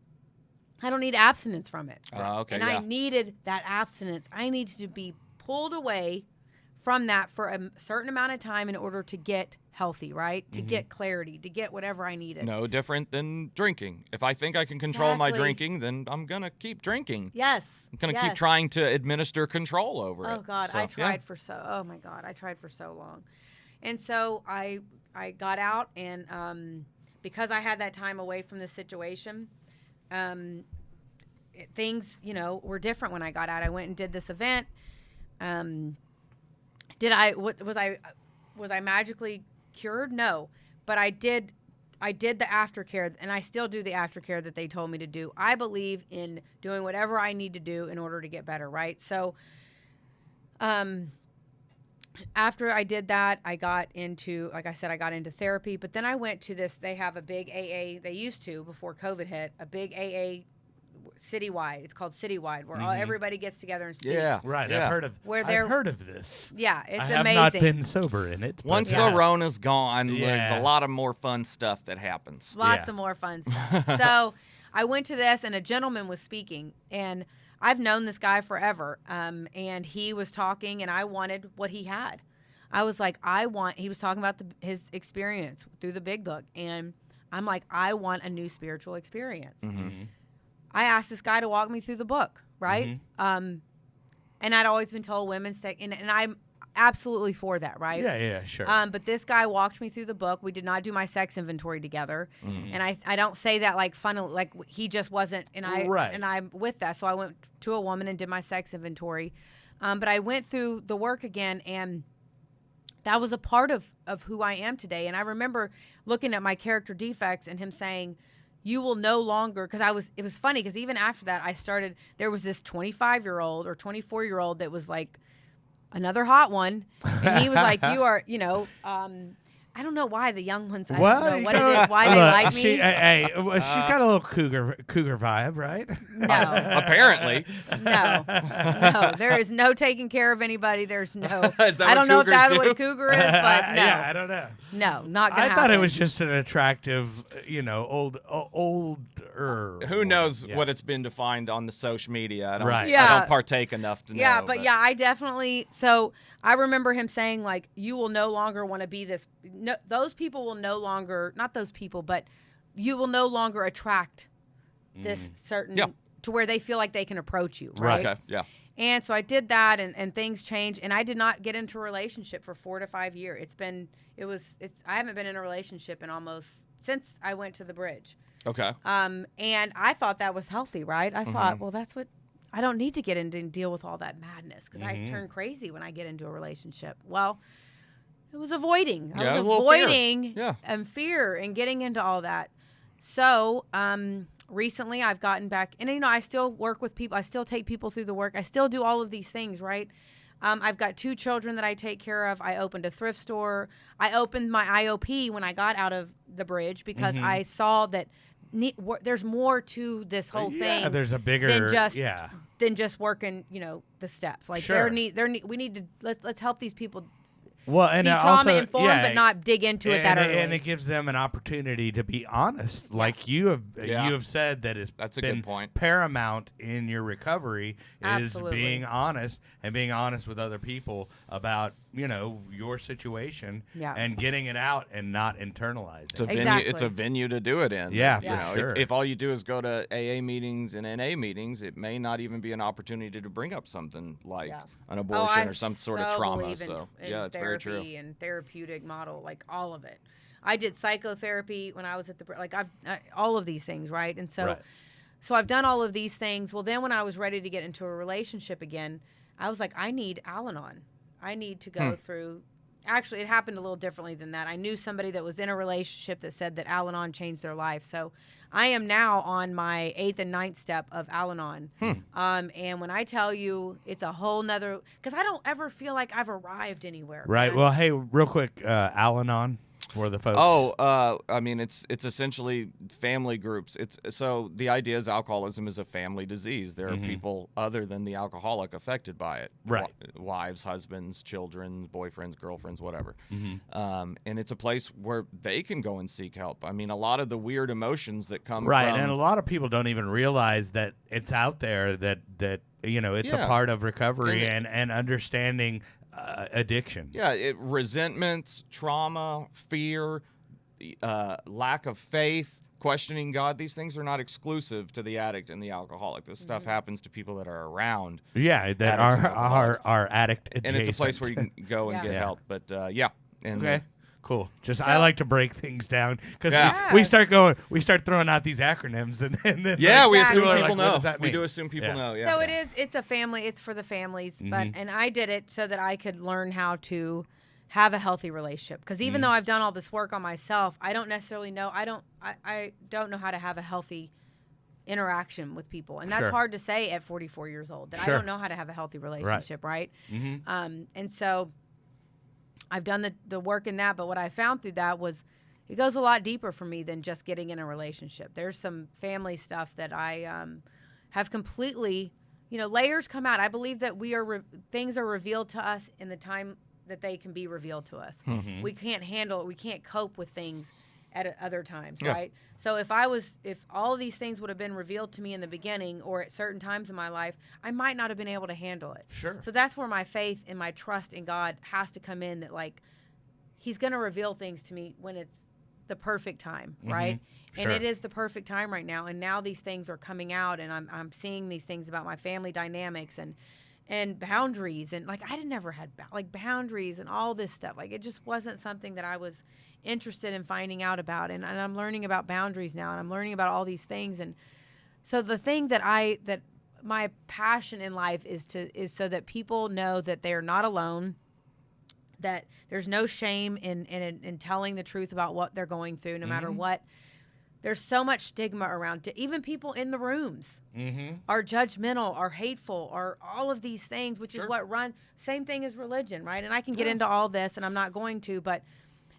I don't need abstinence from it. Okay, And yeah. I needed that abstinence. I needed to be pulled away from that for a certain amount of time in order to get healthy, right? To get clarity, to get whatever I needed. No different than drinking. If I think I can control my Exactly. drinking, then I'm going to keep drinking. Yes. I'm going to yes. keep trying to administer control over it. Oh God, So, I yeah. tried for so. Oh my God, I tried for so long, and so I got out, and because I had that time away from the situation, things were different when I got out. I went and did this event. Was I magically cured? No, but I did the aftercare, and I still do the aftercare that they told me to do. I believe in doing whatever I need to do in order to get better, right? So after I did that, I got into, like I said, I got into therapy, but then I went to this, they have a big AA, they used to, before COVID hit, a big AA citywide. It's called Citywide, where everybody gets together and speaks. Yeah. Right. Yeah. I've heard of this. Yeah, it's I have amazing. not been sober in it. but- Once Yeah. the Rona's gone, Yeah. there's a lot of more fun stuff that happens. Lots Yeah. of more fun stuff. So I went to this, and a gentleman was speaking, and I've known this guy forever, and he was talking, and I wanted what he had. I was like, he was talking about his experience through the Big Book, and I'm like, I want a new spiritual experience. I asked this guy to walk me through the book, right? And I'd always been told women stay, and I'm absolutely for that, right? Yeah, sure. But this guy walked me through the book. We did not do my sex inventory together, and I don't say that like fun, like he just wasn't, and Right. and I'm with that. So I went to a woman and did my sex inventory, but I went through the work again, and that was a part of who I am today. And I remember looking at my character defects and him saying, you will no longer, because it was funny because even after that, there was this 25-year-old or 24-year-old that was like another hot one. And he was like, you are, I don't know why the young ones, I don't know what it is, why they like me. She got a little cougar vibe, right? No, Apparently. no, there is no taking care of anybody. There's no, Is that I don't what know if cougars that's do? what a cougar is, but no, Yeah, I don't know. no, not gonna I happen. thought it was just an attractive, older. Who knows Yeah. what it's been defined on the social media. I don't, Right. I Yeah. don't partake enough to know. Yeah, but yeah, I definitely. So I remember him saying, like, you will no longer want to be this. No, those people will no longer, not those people, but you will no longer attract this certain Yeah. to where they feel like they can approach you, right? Okay, yeah. And so I did that, and things changed, and I did not get into a relationship for 4 to 5 years. I haven't been in a relationship since I went to the bridge. Okay. And I thought that was healthy, right? I thought, well, that's what I don't need to get into and deal with all that madness because I turn crazy when I get into a relationship. Well, it was avoiding. I was avoiding and fear and getting into all that. So recently I've gotten back, and I still work with people. I still take people through the work. I still do all of these things, right? I've got 2 children that I take care of. I opened a thrift store. I opened my IOP when I got out of the bridge because I saw that there's more to this whole thing. There's a bigger than just working, the steps. Like we need to let's help these people. Well, and be trauma informed, but not dig into it that early. And it gives them an opportunity to be honest, like you have said that that's a been good point. Paramount in your recovery Absolutely. is being honest and being honest with other people about your situation and getting it out and not internalizing. It's a venue to do it in. Yeah, for sure. If all you do is go to AA meetings and NA meetings, it may not even be an opportunity to bring up something like an abortion or some sort of trauma. So it's very true. And therapeutic model, like all of it. I did psychotherapy when I was at all of these things, right? And so I've done all of these things. Well, then when I was ready to get into a relationship again, I was like, I need AlAnon. I need to go through. Actually, it happened a little differently than that. I knew somebody that was in a relationship that said that AlAnon changed their life. So I am now on my 8th and 9th step of AlAnon. And when I tell you, it's a whole nother, because I don't ever feel like I've arrived anywhere. Right. Man. Well, hey, real quick, AlAnon for the folks. I mean, it's essentially family groups. So the idea is alcoholism is a family disease. There are people other than the alcoholic affected by it. Right. Wives, husbands, children, boyfriends, girlfriends, whatever. And it's a place where they can go and seek help. I mean, a lot of the weird emotions that come from... and a lot of people don't even realize that it's out there, that it's a part of recovery and understanding addiction. Resentments, trauma, fear, lack of faith, questioning God. These things are not exclusive to the addict and the alcoholic. This stuff happens to people that are around. That are addict adjacent. And it's a place where you can go and get help. But okay. Cool. I like to break things down because we start throwing out these acronyms and then we assume people like, know. We do assume people know. So it's a family. It's for the families, and I did it so that I could learn how to have a healthy relationship. Because even though I've done all this work on myself, I don't necessarily know. I don't know how to have a healthy interaction with people, and that's hard to say at 44 years old. That I don't know how to have a healthy relationship, right? And so I've done the work in that, but what I found through that was it goes a lot deeper for me than just getting in a relationship. There's some family stuff that I have completely, layers come out. I believe that things are revealed to us in the time that they can be revealed to us. We can't handle it. We can't cope with things at other times, right? So if all of these things would have been revealed to me in the beginning or at certain times in my life, I might not have been able to handle it. Sure. So that's where my faith and my trust in God has to come in, that like he's going to reveal things to me when it's the perfect time, right? And it is the perfect time right now. And now these things are coming out, and I'm seeing these things about my family dynamics and boundaries, and like I never had boundaries and all this stuff. Like it just wasn't something that I was interested in finding out about, and I'm learning about boundaries now, and I'm learning about all these things. And so the thing that my passion in life is so that people know that they are not alone, that there's no shame in telling the truth about what they're going through, no matter what. There's so much stigma around it. Even people in the rooms are judgmental, are hateful, are all of these things, which is what same thing as religion, right? And I can get into all this, and I'm not going to, but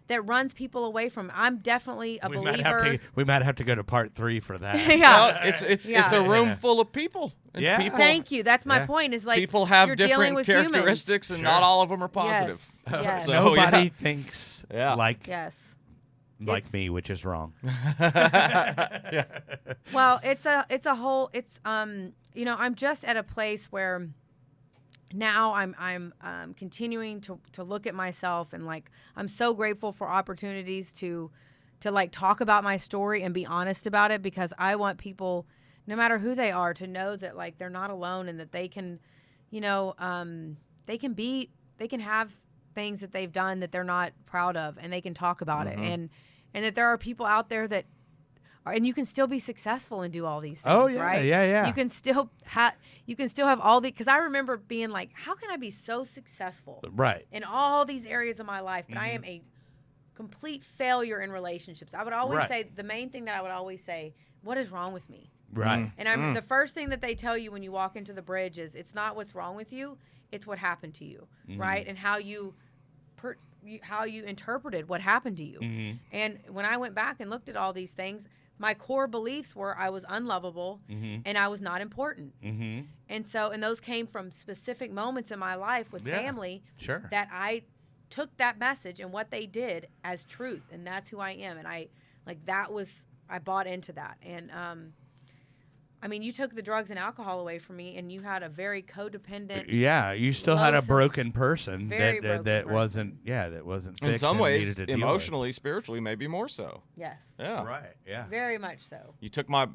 that runs people away from. I'm definitely a believer. We might have to go to part 3 for that. Well, it's a room full of people. And people, thank you. That's my point. Is like people have you're dealing different with characteristics, and not all of them are positive. Yes. So, nobody thinks like me, which is wrong. Well, it's a whole. I'm just at a place where now I'm continuing to look at myself, and like I'm so grateful for opportunities to like talk about my story and be honest about it, because I want people, no matter who they are, to know that like they're not alone, and that they can, they can have things that they've done that they're not proud of, and they can talk about it, and that there are people out there that and you can still be successful and do all these things, Oh, yeah, right? yeah. You can still have all the, because I remember being like, how can I be so successful Right. in all these areas of my life, but I am a complete failure in relationships. I would always Right. say, the main thing that I would always say, what is wrong with me? Right. And the first thing that they tell you when you walk into the bridge is, it's not what's wrong with you, it's what happened to you, right? And how you interpreted what happened to you. And when I went back and looked at all these things, my core beliefs were I was unlovable and I was not important. And so, and those came from specific moments in my life with family that I took that message and what they did as truth, and that's who I am. And I bought into that. And I mean, you took the drugs and alcohol away from me, and you had a very codependent. Yeah, you still had a broken person Very that broken person. wasn't fixed. In some and ways, needed to deal with. emotionally, spiritually, maybe more so. Yes. Yeah. Right. Yeah. Very much so. You took my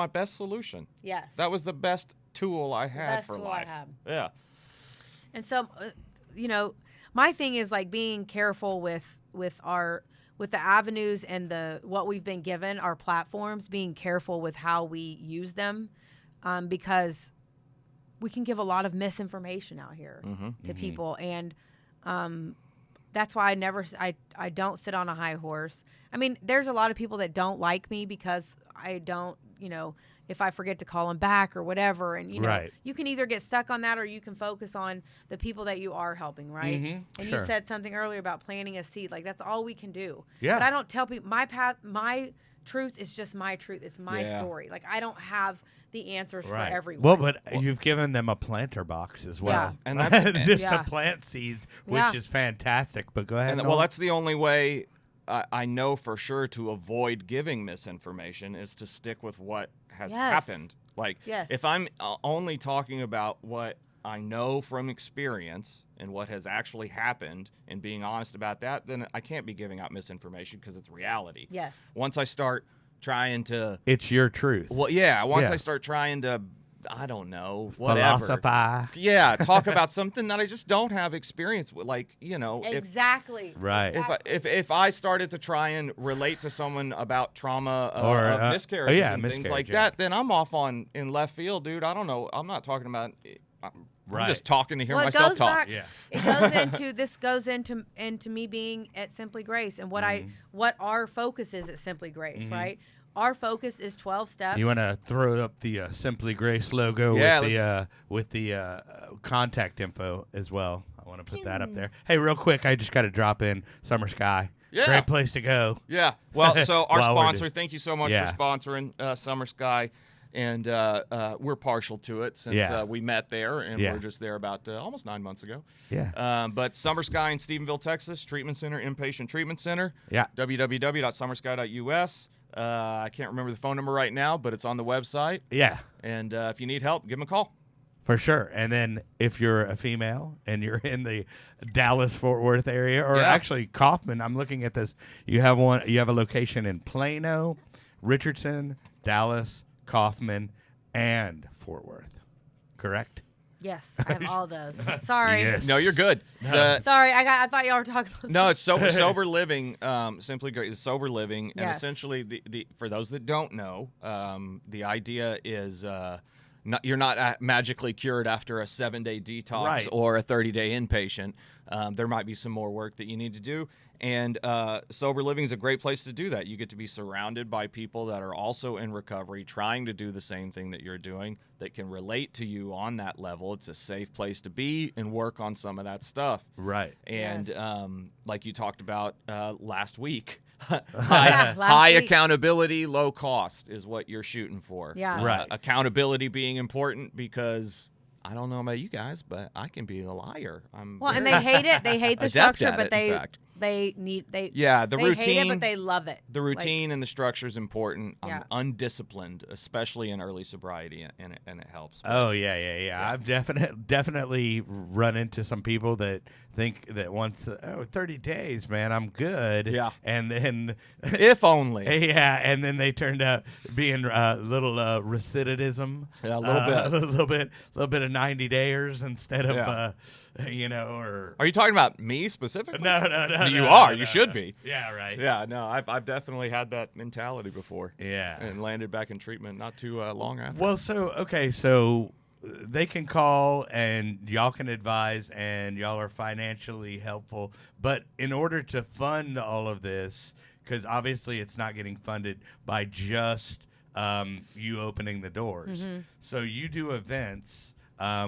best solution. Yes. That was the best tool I had best for tool life. I had. Yeah. And so, my thing is like being careful with the avenues and what we've been given, our platforms, being careful with how we use them, because we can give a lot of misinformation out here to people, and that's why I don't sit on a high horse. I mean, there's a lot of people that don't like me because I don't, if I forget to call them back or whatever, and you can either get stuck on that or you can focus on the people that you are helping, right? And you said something earlier about planting a seed, like that's all we can do. Yeah. But I don't tell people my truth is just my truth. It's my story. Like I don't have the answers for everyone. Well, but you've given them a planter box as well. Yeah. And that's just to plant seeds, which Yeah. is fantastic. But go ahead. well, that's the only way I know for sure to avoid giving misinformation is to stick with what has happened. Like, if I'm only talking about what I know from experience and what has actually happened and being honest about that, then I can't be giving out misinformation because it's reality. Yes. Once I start trying to... It's your truth. Well, yeah. Once I start trying to, I don't know, whatever. Philosophize. Yeah, talk about something that I just don't have experience with. Like, Exactly. Right. If I started to try and relate to someone about trauma of miscarriages and things like that, then I'm off in left field, dude. I don't know. I'm not talking about... I'm just talking to hear myself talk. This goes into me being at Simply Grace and what our focus is at Simply Grace, right? Our focus is 12 steps. You want to throw up the Simply Grace logo with the contact info as well. I want to put that up there. Hey, real quick, I just got to drop in Summer Sky. Yeah. Great place to go. Yeah. Well, so our While we're sponsor, thank you so much for sponsoring Summer Sky. And we're partial to it since we met there, and we're just there about almost 9 months ago. Yeah. But Summer Sky in Stephenville, Texas, treatment center, inpatient treatment center. Yeah. www.summersky.us. I can't remember the phone number right now, but it's on the website. Yeah. And if you need help, give them a call. For sure. And then if you're a female and you're in the Dallas-Fort Worth area, or actually Kaufman, I'm looking at this. You have a location in Plano, Richardson, Dallas, Kaufman, and Fort Worth. Correct? Yes, I have all those. Sorry. Yes. No, you're good. Sorry, I thought y'all were talking about No, it's sober living. Simply Great is sober living, and Yes. essentially, the for those that don't know, the idea is you're not magically cured after a 7-day detox or a 30-day inpatient. There might be some more work that you need to do. And sober living is a great place to do that. You get to be surrounded by people that are also in recovery, trying to do the same thing that you're doing, that can relate to you on that level. It's a safe place to be and work on some of that stuff. Right. And like you talked about last week, last high week. accountability, low cost is what you're shooting for. Yeah. Right. Accountability being important because... I don't know about you guys, but I can be a liar. And they hate it. They hate the adept structure, at but it, in fact. they the routine, hate it, but they love it. The routine and the structure is important. Yeah. I'm undisciplined, especially in early sobriety, and it helps. Oh yeah. I've definitely run into some people that think that once 30 days, man, I'm good. Yeah. And then If only. yeah, and then they turned out being a little recidivism. Yeah, a little bit. a little bit of 90 dayers instead of or Are you talking about me specifically? no. You no, are. no, You no, should no. be. Yeah, right. Yeah, no, I've definitely had that mentality before. Yeah. And landed back in treatment not too long after. Well, so they can call and y'all can advise and y'all are financially helpful. But in order to fund all of this, because obviously it's not getting funded by just you opening the doors. Mm-hmm. So you do events,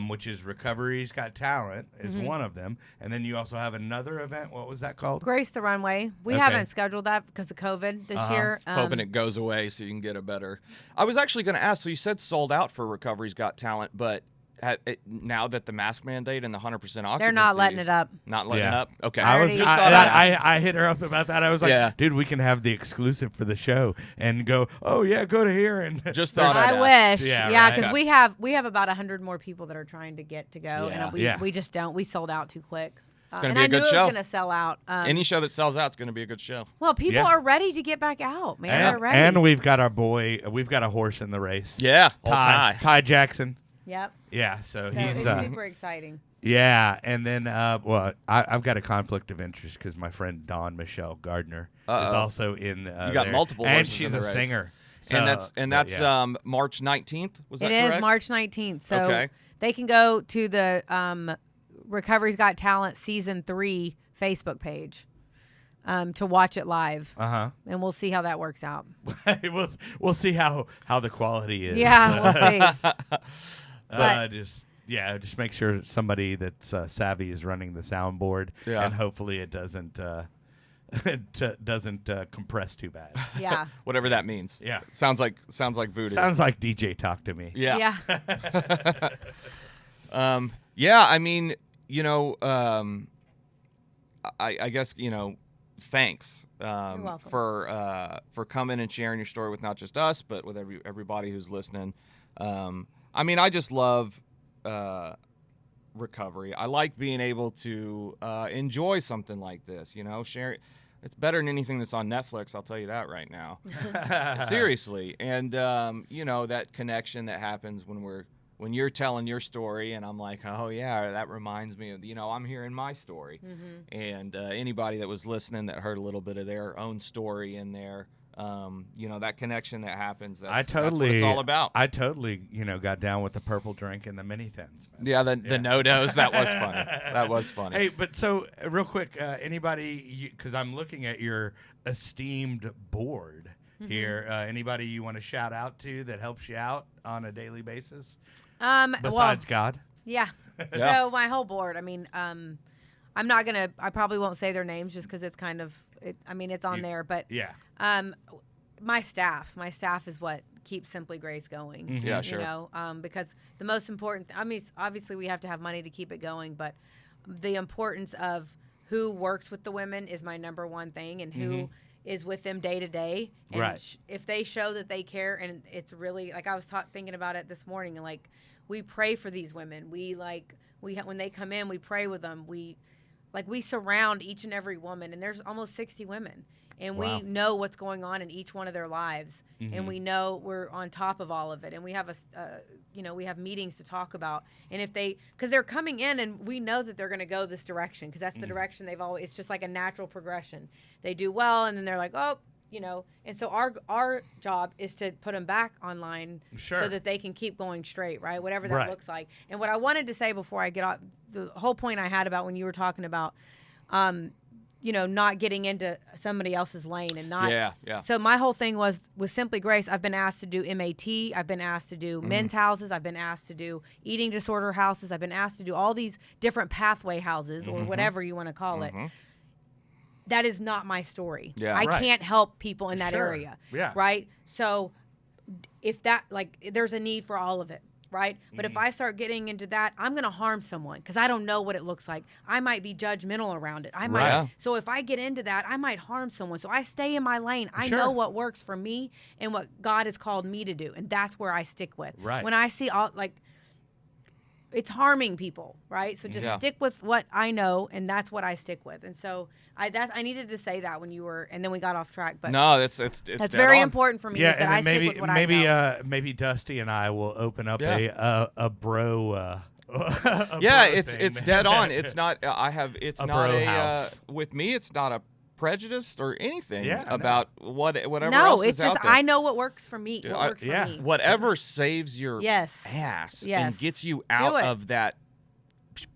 which is Recovery's Got Talent is Mm-hmm. one of them. And then you also have another event. What was that called? Grace the Runway. We Okay. haven't scheduled that because of COVID this year. Hoping it goes away so you can get a better. I was actually going to ask. So you said sold out for Recovery's Got Talent, but now that the mask mandate and the 100% occupancy, They're not letting it up. Not letting it up. Okay. I was already- just I- thought I'd I hit her up about that. I was like, Yeah. dude, we can have the exclusive for the show and go, oh yeah, go to here and Just thought I I'd ask. wish. Yeah, Yeah, right. because we have about 100 more people that are trying to get to go, Yeah. and Yeah. we just don't. We sold out too quick. gonna and be a I good knew it show. was going to sell out. Any show that sells out is going to be a good show. Well, people Yeah. are ready to get back out, man. They're ready. and we've got we've got a horse in the race. Yeah. Ty Jackson. Yep. Yeah, so So he's it's super exciting. yeah, and then I've got a conflict of interest because my friend Dawn Michelle Gardner is Uh-oh. also in. You got there. multiple and horses she's in a the race. singer. And So, that's but yeah. March 19th. Was that It is correct? March 19th. So Okay. they can go to the Recovery's Got Talent Season 3 Facebook page to watch it live. And we'll see how that works out. we'll see how the quality is. Yeah, we'll see. Just make sure somebody that's savvy is running the soundboard, Yeah. and hopefully it doesn't doesn't compress too bad. Yeah. Whatever that means. Yeah. Sounds like voodoo. Sounds like DJ talk to me. Yeah. Yeah. Yeah, I mean, I guess, thanks welcome. for coming and sharing your story with not just us, but with everybody who's listening. I mean, I just love recovery. I like being able to enjoy something like this, share it. It's better than anything that's on Netflix, I'll tell you that right now. Seriously. And, that connection that happens when you're telling your story and I'm like, oh, yeah, that reminds me of, I'm hearing my story. Mm-hmm. And anybody that was listening that heard a little bit of their own story in there, that connection that happens, that's what it's all about. I totally, got down with the purple drink and the mini thins. Yeah, the no-dos, that was funny. That was funny. Hey, but so real quick, anybody, because I'm looking at your esteemed board here, anybody you want to shout out to that helps you out on a daily basis? Besides God? Yeah. Yeah. So my whole board, I mean, I'm not going to, I probably won't say their names just because it's kind of, it's on there, but Yeah. my staff is what keeps Simply Grace going. Mhm. Yeah, sure. Because the most important, obviously we have to have money to keep it going, but the importance of who works with the women is my number one thing, and who is with them day to day. And Right. if they show that they care, and it's really, like I was thinking about it this morning, and like we pray for these women. When they come in, we pray with them. We surround each and every woman, and there's almost 60 women. And Wow. we know what's going on in each one of their lives, and we know we're on top of all of it. And we have we have meetings to talk about. And because they're coming in, and we know that they're going to go this direction, because that's the direction they've always. It's just like a natural progression. They do well, and then they're like, oh, And so our job is to put them back online, Sure. so that they can keep going straight, right? Whatever that Right. looks like. And what I wanted to say before I get off, the whole point I had about when you were talking about. Not getting into somebody else's lane and not. Yeah. So my whole thing was with Simply Grace. I've been asked to do MAT. I've been asked to do men's houses. I've been asked to do eating disorder houses. I've been asked to do all these different pathway houses, or whatever you want to call it. That is not my story. Yeah. I Right. can't help people in that Sure. area. Yeah. Right. So if that, there's a need for all of it. Right. But if I start getting into that, I'm going to harm someone because I don't know what it looks like. I might be judgmental around it. I might. Right. So if I get into that, I might harm someone. So I stay in my lane. I Sure. know what works for me and what God has called me to do. And that's where I stick with. Right. When I see it's harming people, right? So just Yeah. stick with what I know, and that's what I stick with. And so I needed to say that when you were, and then we got off track. But No, it's that's dead very on. important for me. Yeah, is that and I then stick with what I know. maybe Dusty and I will open up Yeah. a bro Yeah, bro it's thing. dead on. It's not. It's A not bro a. house. With me, it's not a prejudice or anything Yeah, no. about whatever No, else it's is just out there. I know what works for me. What I- works for yeah. me. Whatever saves your Yes. ass Yes. and gets you out it. of that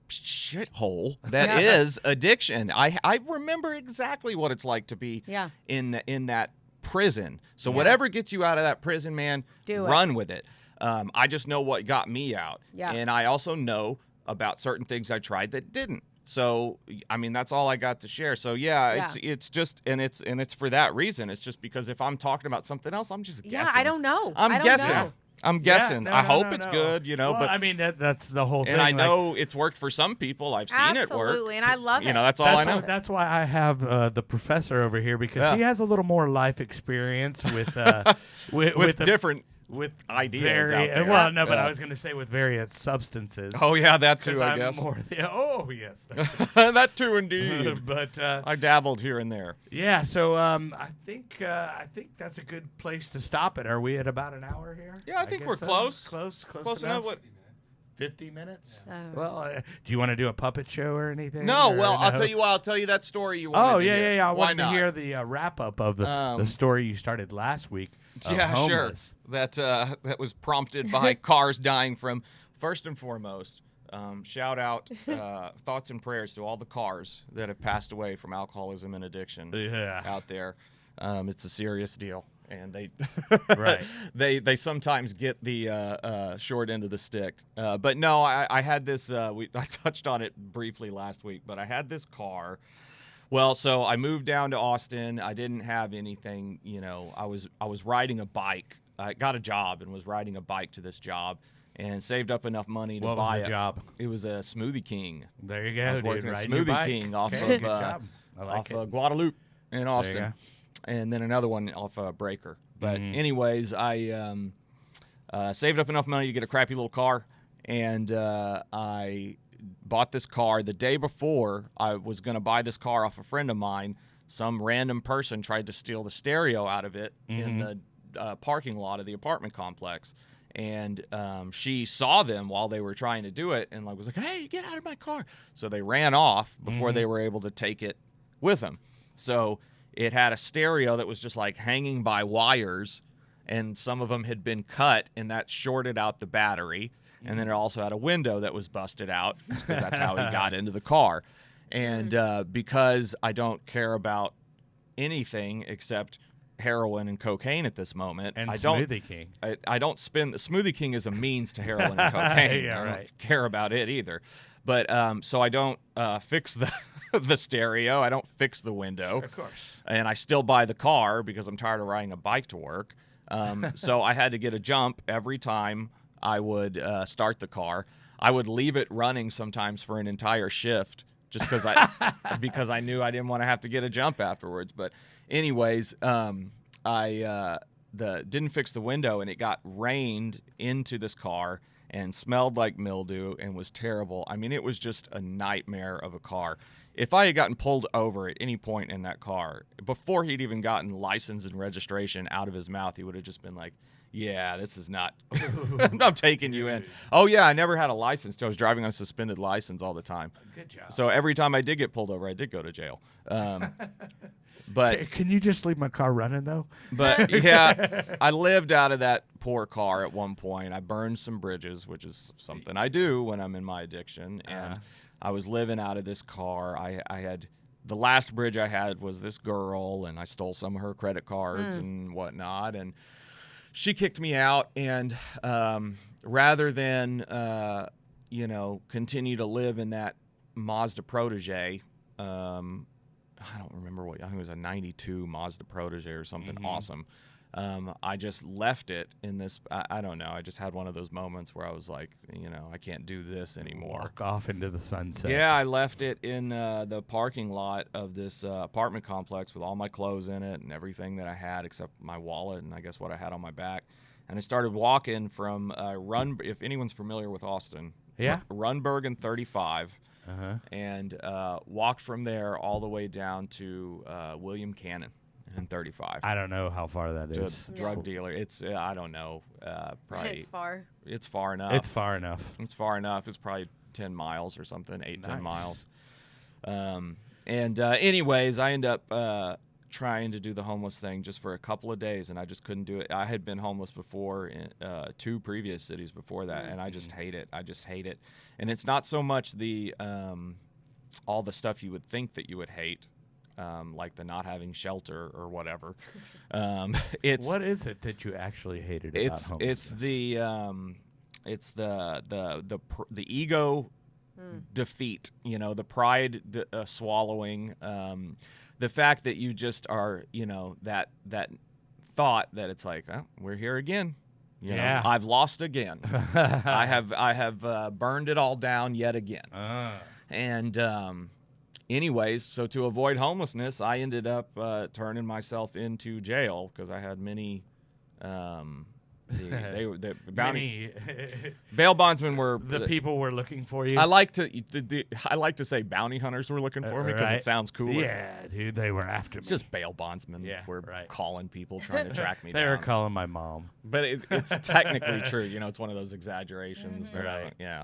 shithole that Yeah. is addiction. I remember exactly what it's like to be Yeah. in that prison. So Yeah. whatever gets you out of that prison, man, Do it. run with it. I just know what got me out. Yeah. And I also know about certain things I tried that didn't. So I mean that's all I got to share. So yeah. it's just and it's for that reason. It's just because if I'm talking about something else, I'm just Yeah, guessing. I don't know. I'm I don't guessing. know. I'm guessing. Yeah, I no, hope no, it's no. good, Well, but I mean that's the whole thing. and I like, know it's worked for some people. I've seen it work. Absolutely, and I love it. That's all I know. That's why I have the professor over here because Yeah. he has a little more life experience with with the- different with ideas out there. Well, no, but Yeah. I was going to say with various substances. Oh yeah, that 'Cause too. I I'm guess. more oh yes. That too, indeed. But I dabbled here and there. yeah, so I think that's a good place to stop it. Are we at about an hour here? Yeah, I think guess we're so. close. Close Close enough. What? 50 minutes? Oh. Well, do you want to do a puppet show or anything? No. or Well, I'll no? tell you what. I'll tell you that story you wanted Oh to yeah, hear. yeah. I Why wanted not? to hear the wrap up of the story you started last week. Of Yeah, homeless. sure. That was prompted by cars dying from. First and foremost, shout out thoughts and prayers to all the cars that have passed away from alcoholism and addiction Yeah. out there. It's a serious deal, and they Right. they sometimes get the short end of the stick. But no, I had this. I touched on it briefly last week, but I had this car. Well, so I moved down to Austin. I didn't have anything, I was riding a bike. I got a job and was riding a bike to this job and saved up enough money to What buy was the job? It was a Smoothie King. There you go, I was dude. working at Riding your Smoothie bike. King off Okay, of good job. I like off it. Guadalupe in you Austin, go. and then another one off Breaker. But Mhm. anyways, I saved up enough money to get a crappy little car, and I bought this car the day before I was going to buy this car off a friend of mine. Some random person tried to steal the stereo out of it in the parking lot of the apartment complex. And she saw them while they were trying to do it and was like, hey, get out of my car. So they ran off before they were able to take it with them. So it had a stereo that was just hanging by wires, and some of them had been cut, and that shorted out the battery. And then it also had a window that was busted out because that's how he got into the car. And because I don't care about anything except heroin and cocaine at this moment, And I don't. Smoothie King. I don't spend. The Smoothie King is a means to heroin and cocaine. Yeah, I right. don't care about it either. But so I don't fix the the stereo. I don't fix the window. Of course. And I still buy the car because I'm tired of riding a bike to work. So I had to get a jump every time I would start the car. I would leave it running sometimes for an entire shift just because I knew I didn't want to have to get a jump afterwards. But anyways, I didn't fix the window, and it got rained into this car and smelled like mildew and was terrible. I mean, it was just a nightmare of a car. If I had gotten pulled over at any point in that car, before he'd even gotten license and registration out of his mouth, he would have just been like, yeah, this is not, I'm taking you in. Oh, yeah, I never had a license. I was driving on a suspended license all the time. Good job. So every time I did get pulled over, I did go to jail. But Can you just leave my car running though? But yeah, I lived out of that poor car at one point. I burned some bridges, which is something I do when I'm in my addiction. And I was living out of this car. I had the last bridge I had was this girl, and I stole some of her credit cards and whatnot. And she kicked me out. And rather than continue to live in that Mazda Protege, I don't remember what, I think it was a 92 Mazda Protege or something awesome. I just left it in this, I don't know, I just had one of those moments where I was like, I can't do this anymore. Walk off into the sunset. Yeah, I left it in the parking lot of this apartment complex with all my clothes in it and everything that I had except my wallet and I guess what I had on my back. And I started walking from if anyone's familiar with Austin, Yeah. Runberg and 35. Uh-huh. And walked from there all the way down to William Cannon. and 35. I don't know how far that To is. a drug dealer. It's I don't know. Probably It's far. It's far enough. It's far enough. It's far enough. It's probably 10 miles or something, 10 Nice. miles. Anyways, I end up trying to do the homeless thing just for a couple of days, and I just couldn't do it. I had been homeless before in 2 previous cities before that, and I just hate it. I just hate it. And it's not so much the all the stuff you would think that you would hate, like the not having shelter or whatever. It's What is it that you actually hated about homelessness? it's the ego defeat, the pride swallowing, the fact that you just are, that thought that it's like, oh, we're here again. Yeah. I've lost again. I have burned it all down yet again. And anyways, so to avoid homelessness, I ended up turning myself into jail because I had many. The bounty bail bondsmen were the people were looking for you. I like to say bounty hunters were looking for me because right. it sounds cooler. Yeah, dude, they were after me. It's just bail bondsmen were right. calling people trying to track me They down. were calling my mom. But it's technically true. It's one of those exaggerations. Right. Yeah.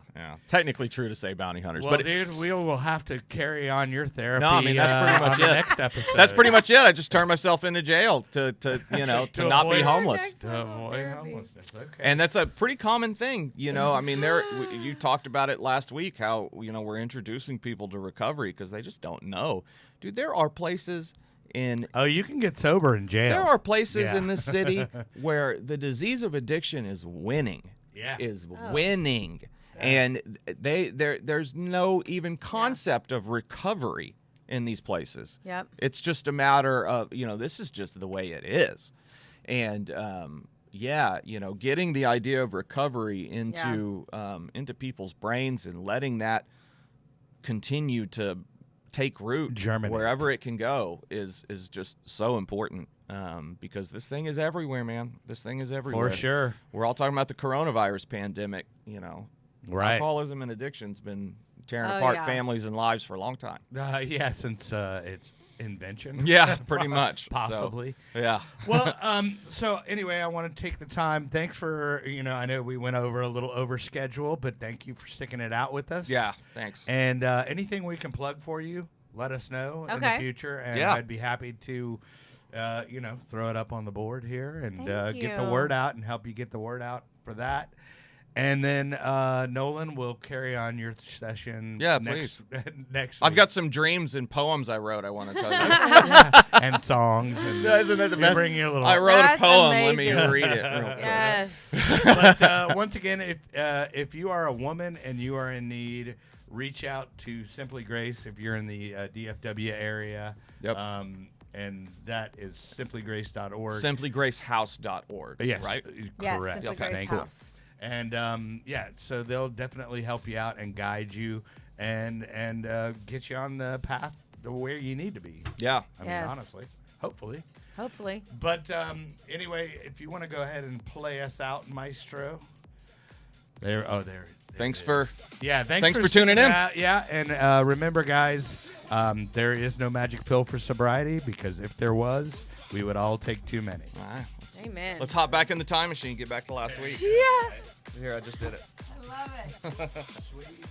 Technically true to say bounty hunters. Well, but dude, we will have to carry on your therapy. No, I mean, that's pretty much on the it. next episode. that's pretty much it. I just turned myself into jail to not be avoid- homeless. to avoid homelessness. Okay. And that's a pretty common thing, I mean, you talked about it last week, how we're introducing people to recovery because they just don't know, dude. There are places you can get sober in jail. there are places Yeah. in this city where the disease of addiction is winning. Yeah. Winning, and there's no even concept of recovery in these places. Yep. It's just a matter of this is just the way it is, and getting the idea of recovery into people's brains and letting that continue to take root Germinate. wherever it can go is just so important, because this thing is everywhere, man. This thing is everywhere. For sure. We're all talking about the coronavirus pandemic. Right. Alcoholism and addiction's been tearing Oh, apart yeah. families and lives for a long time. Yeah, since its invention. Yeah, pretty much. Possibly. So, yeah. Well, so anyway, I want to take the time. Thanks for, I know we went over a little over schedule, but thank you for sticking it out with us. Yeah, thanks. And anything we can plug for you, let us know in the Okay. future, and Yeah. I'd be happy to, throw it up on the board here and Thank get the you. word out and help you get the word out for that. And then Nolan will carry on your session. Yeah, next next I've week. got some dreams and poems I wrote I want to tell you. and songs. And Isn't that the you best? bring your little. I wrote That's a poem. Let me amazing. read it real quick. Yes. But once again, if you are a woman and you are in need, reach out to Simply Grace if you're in the DFW area. Yep. And that is simplygrace.org. Simplygracehouse.org. Yes, Right? Yes. correct. Simply Grace Thank you. House. And so they'll definitely help you out and guide you and get you on the path to where you need to be. Yeah. I mean, Yes. honestly, hopefully. Hopefully. But anyway, if you want to go ahead and play us out, Maestro. There. Thanks for Yeah, Thanks for sticking tuning in. out. Yeah, and remember, guys, there is no magic pill for sobriety because if there was, we would all take too many. All right, Amen. let's hop back in the time machine. Get back to last week. Yeah. Here, I just did it. I love it. Sweet.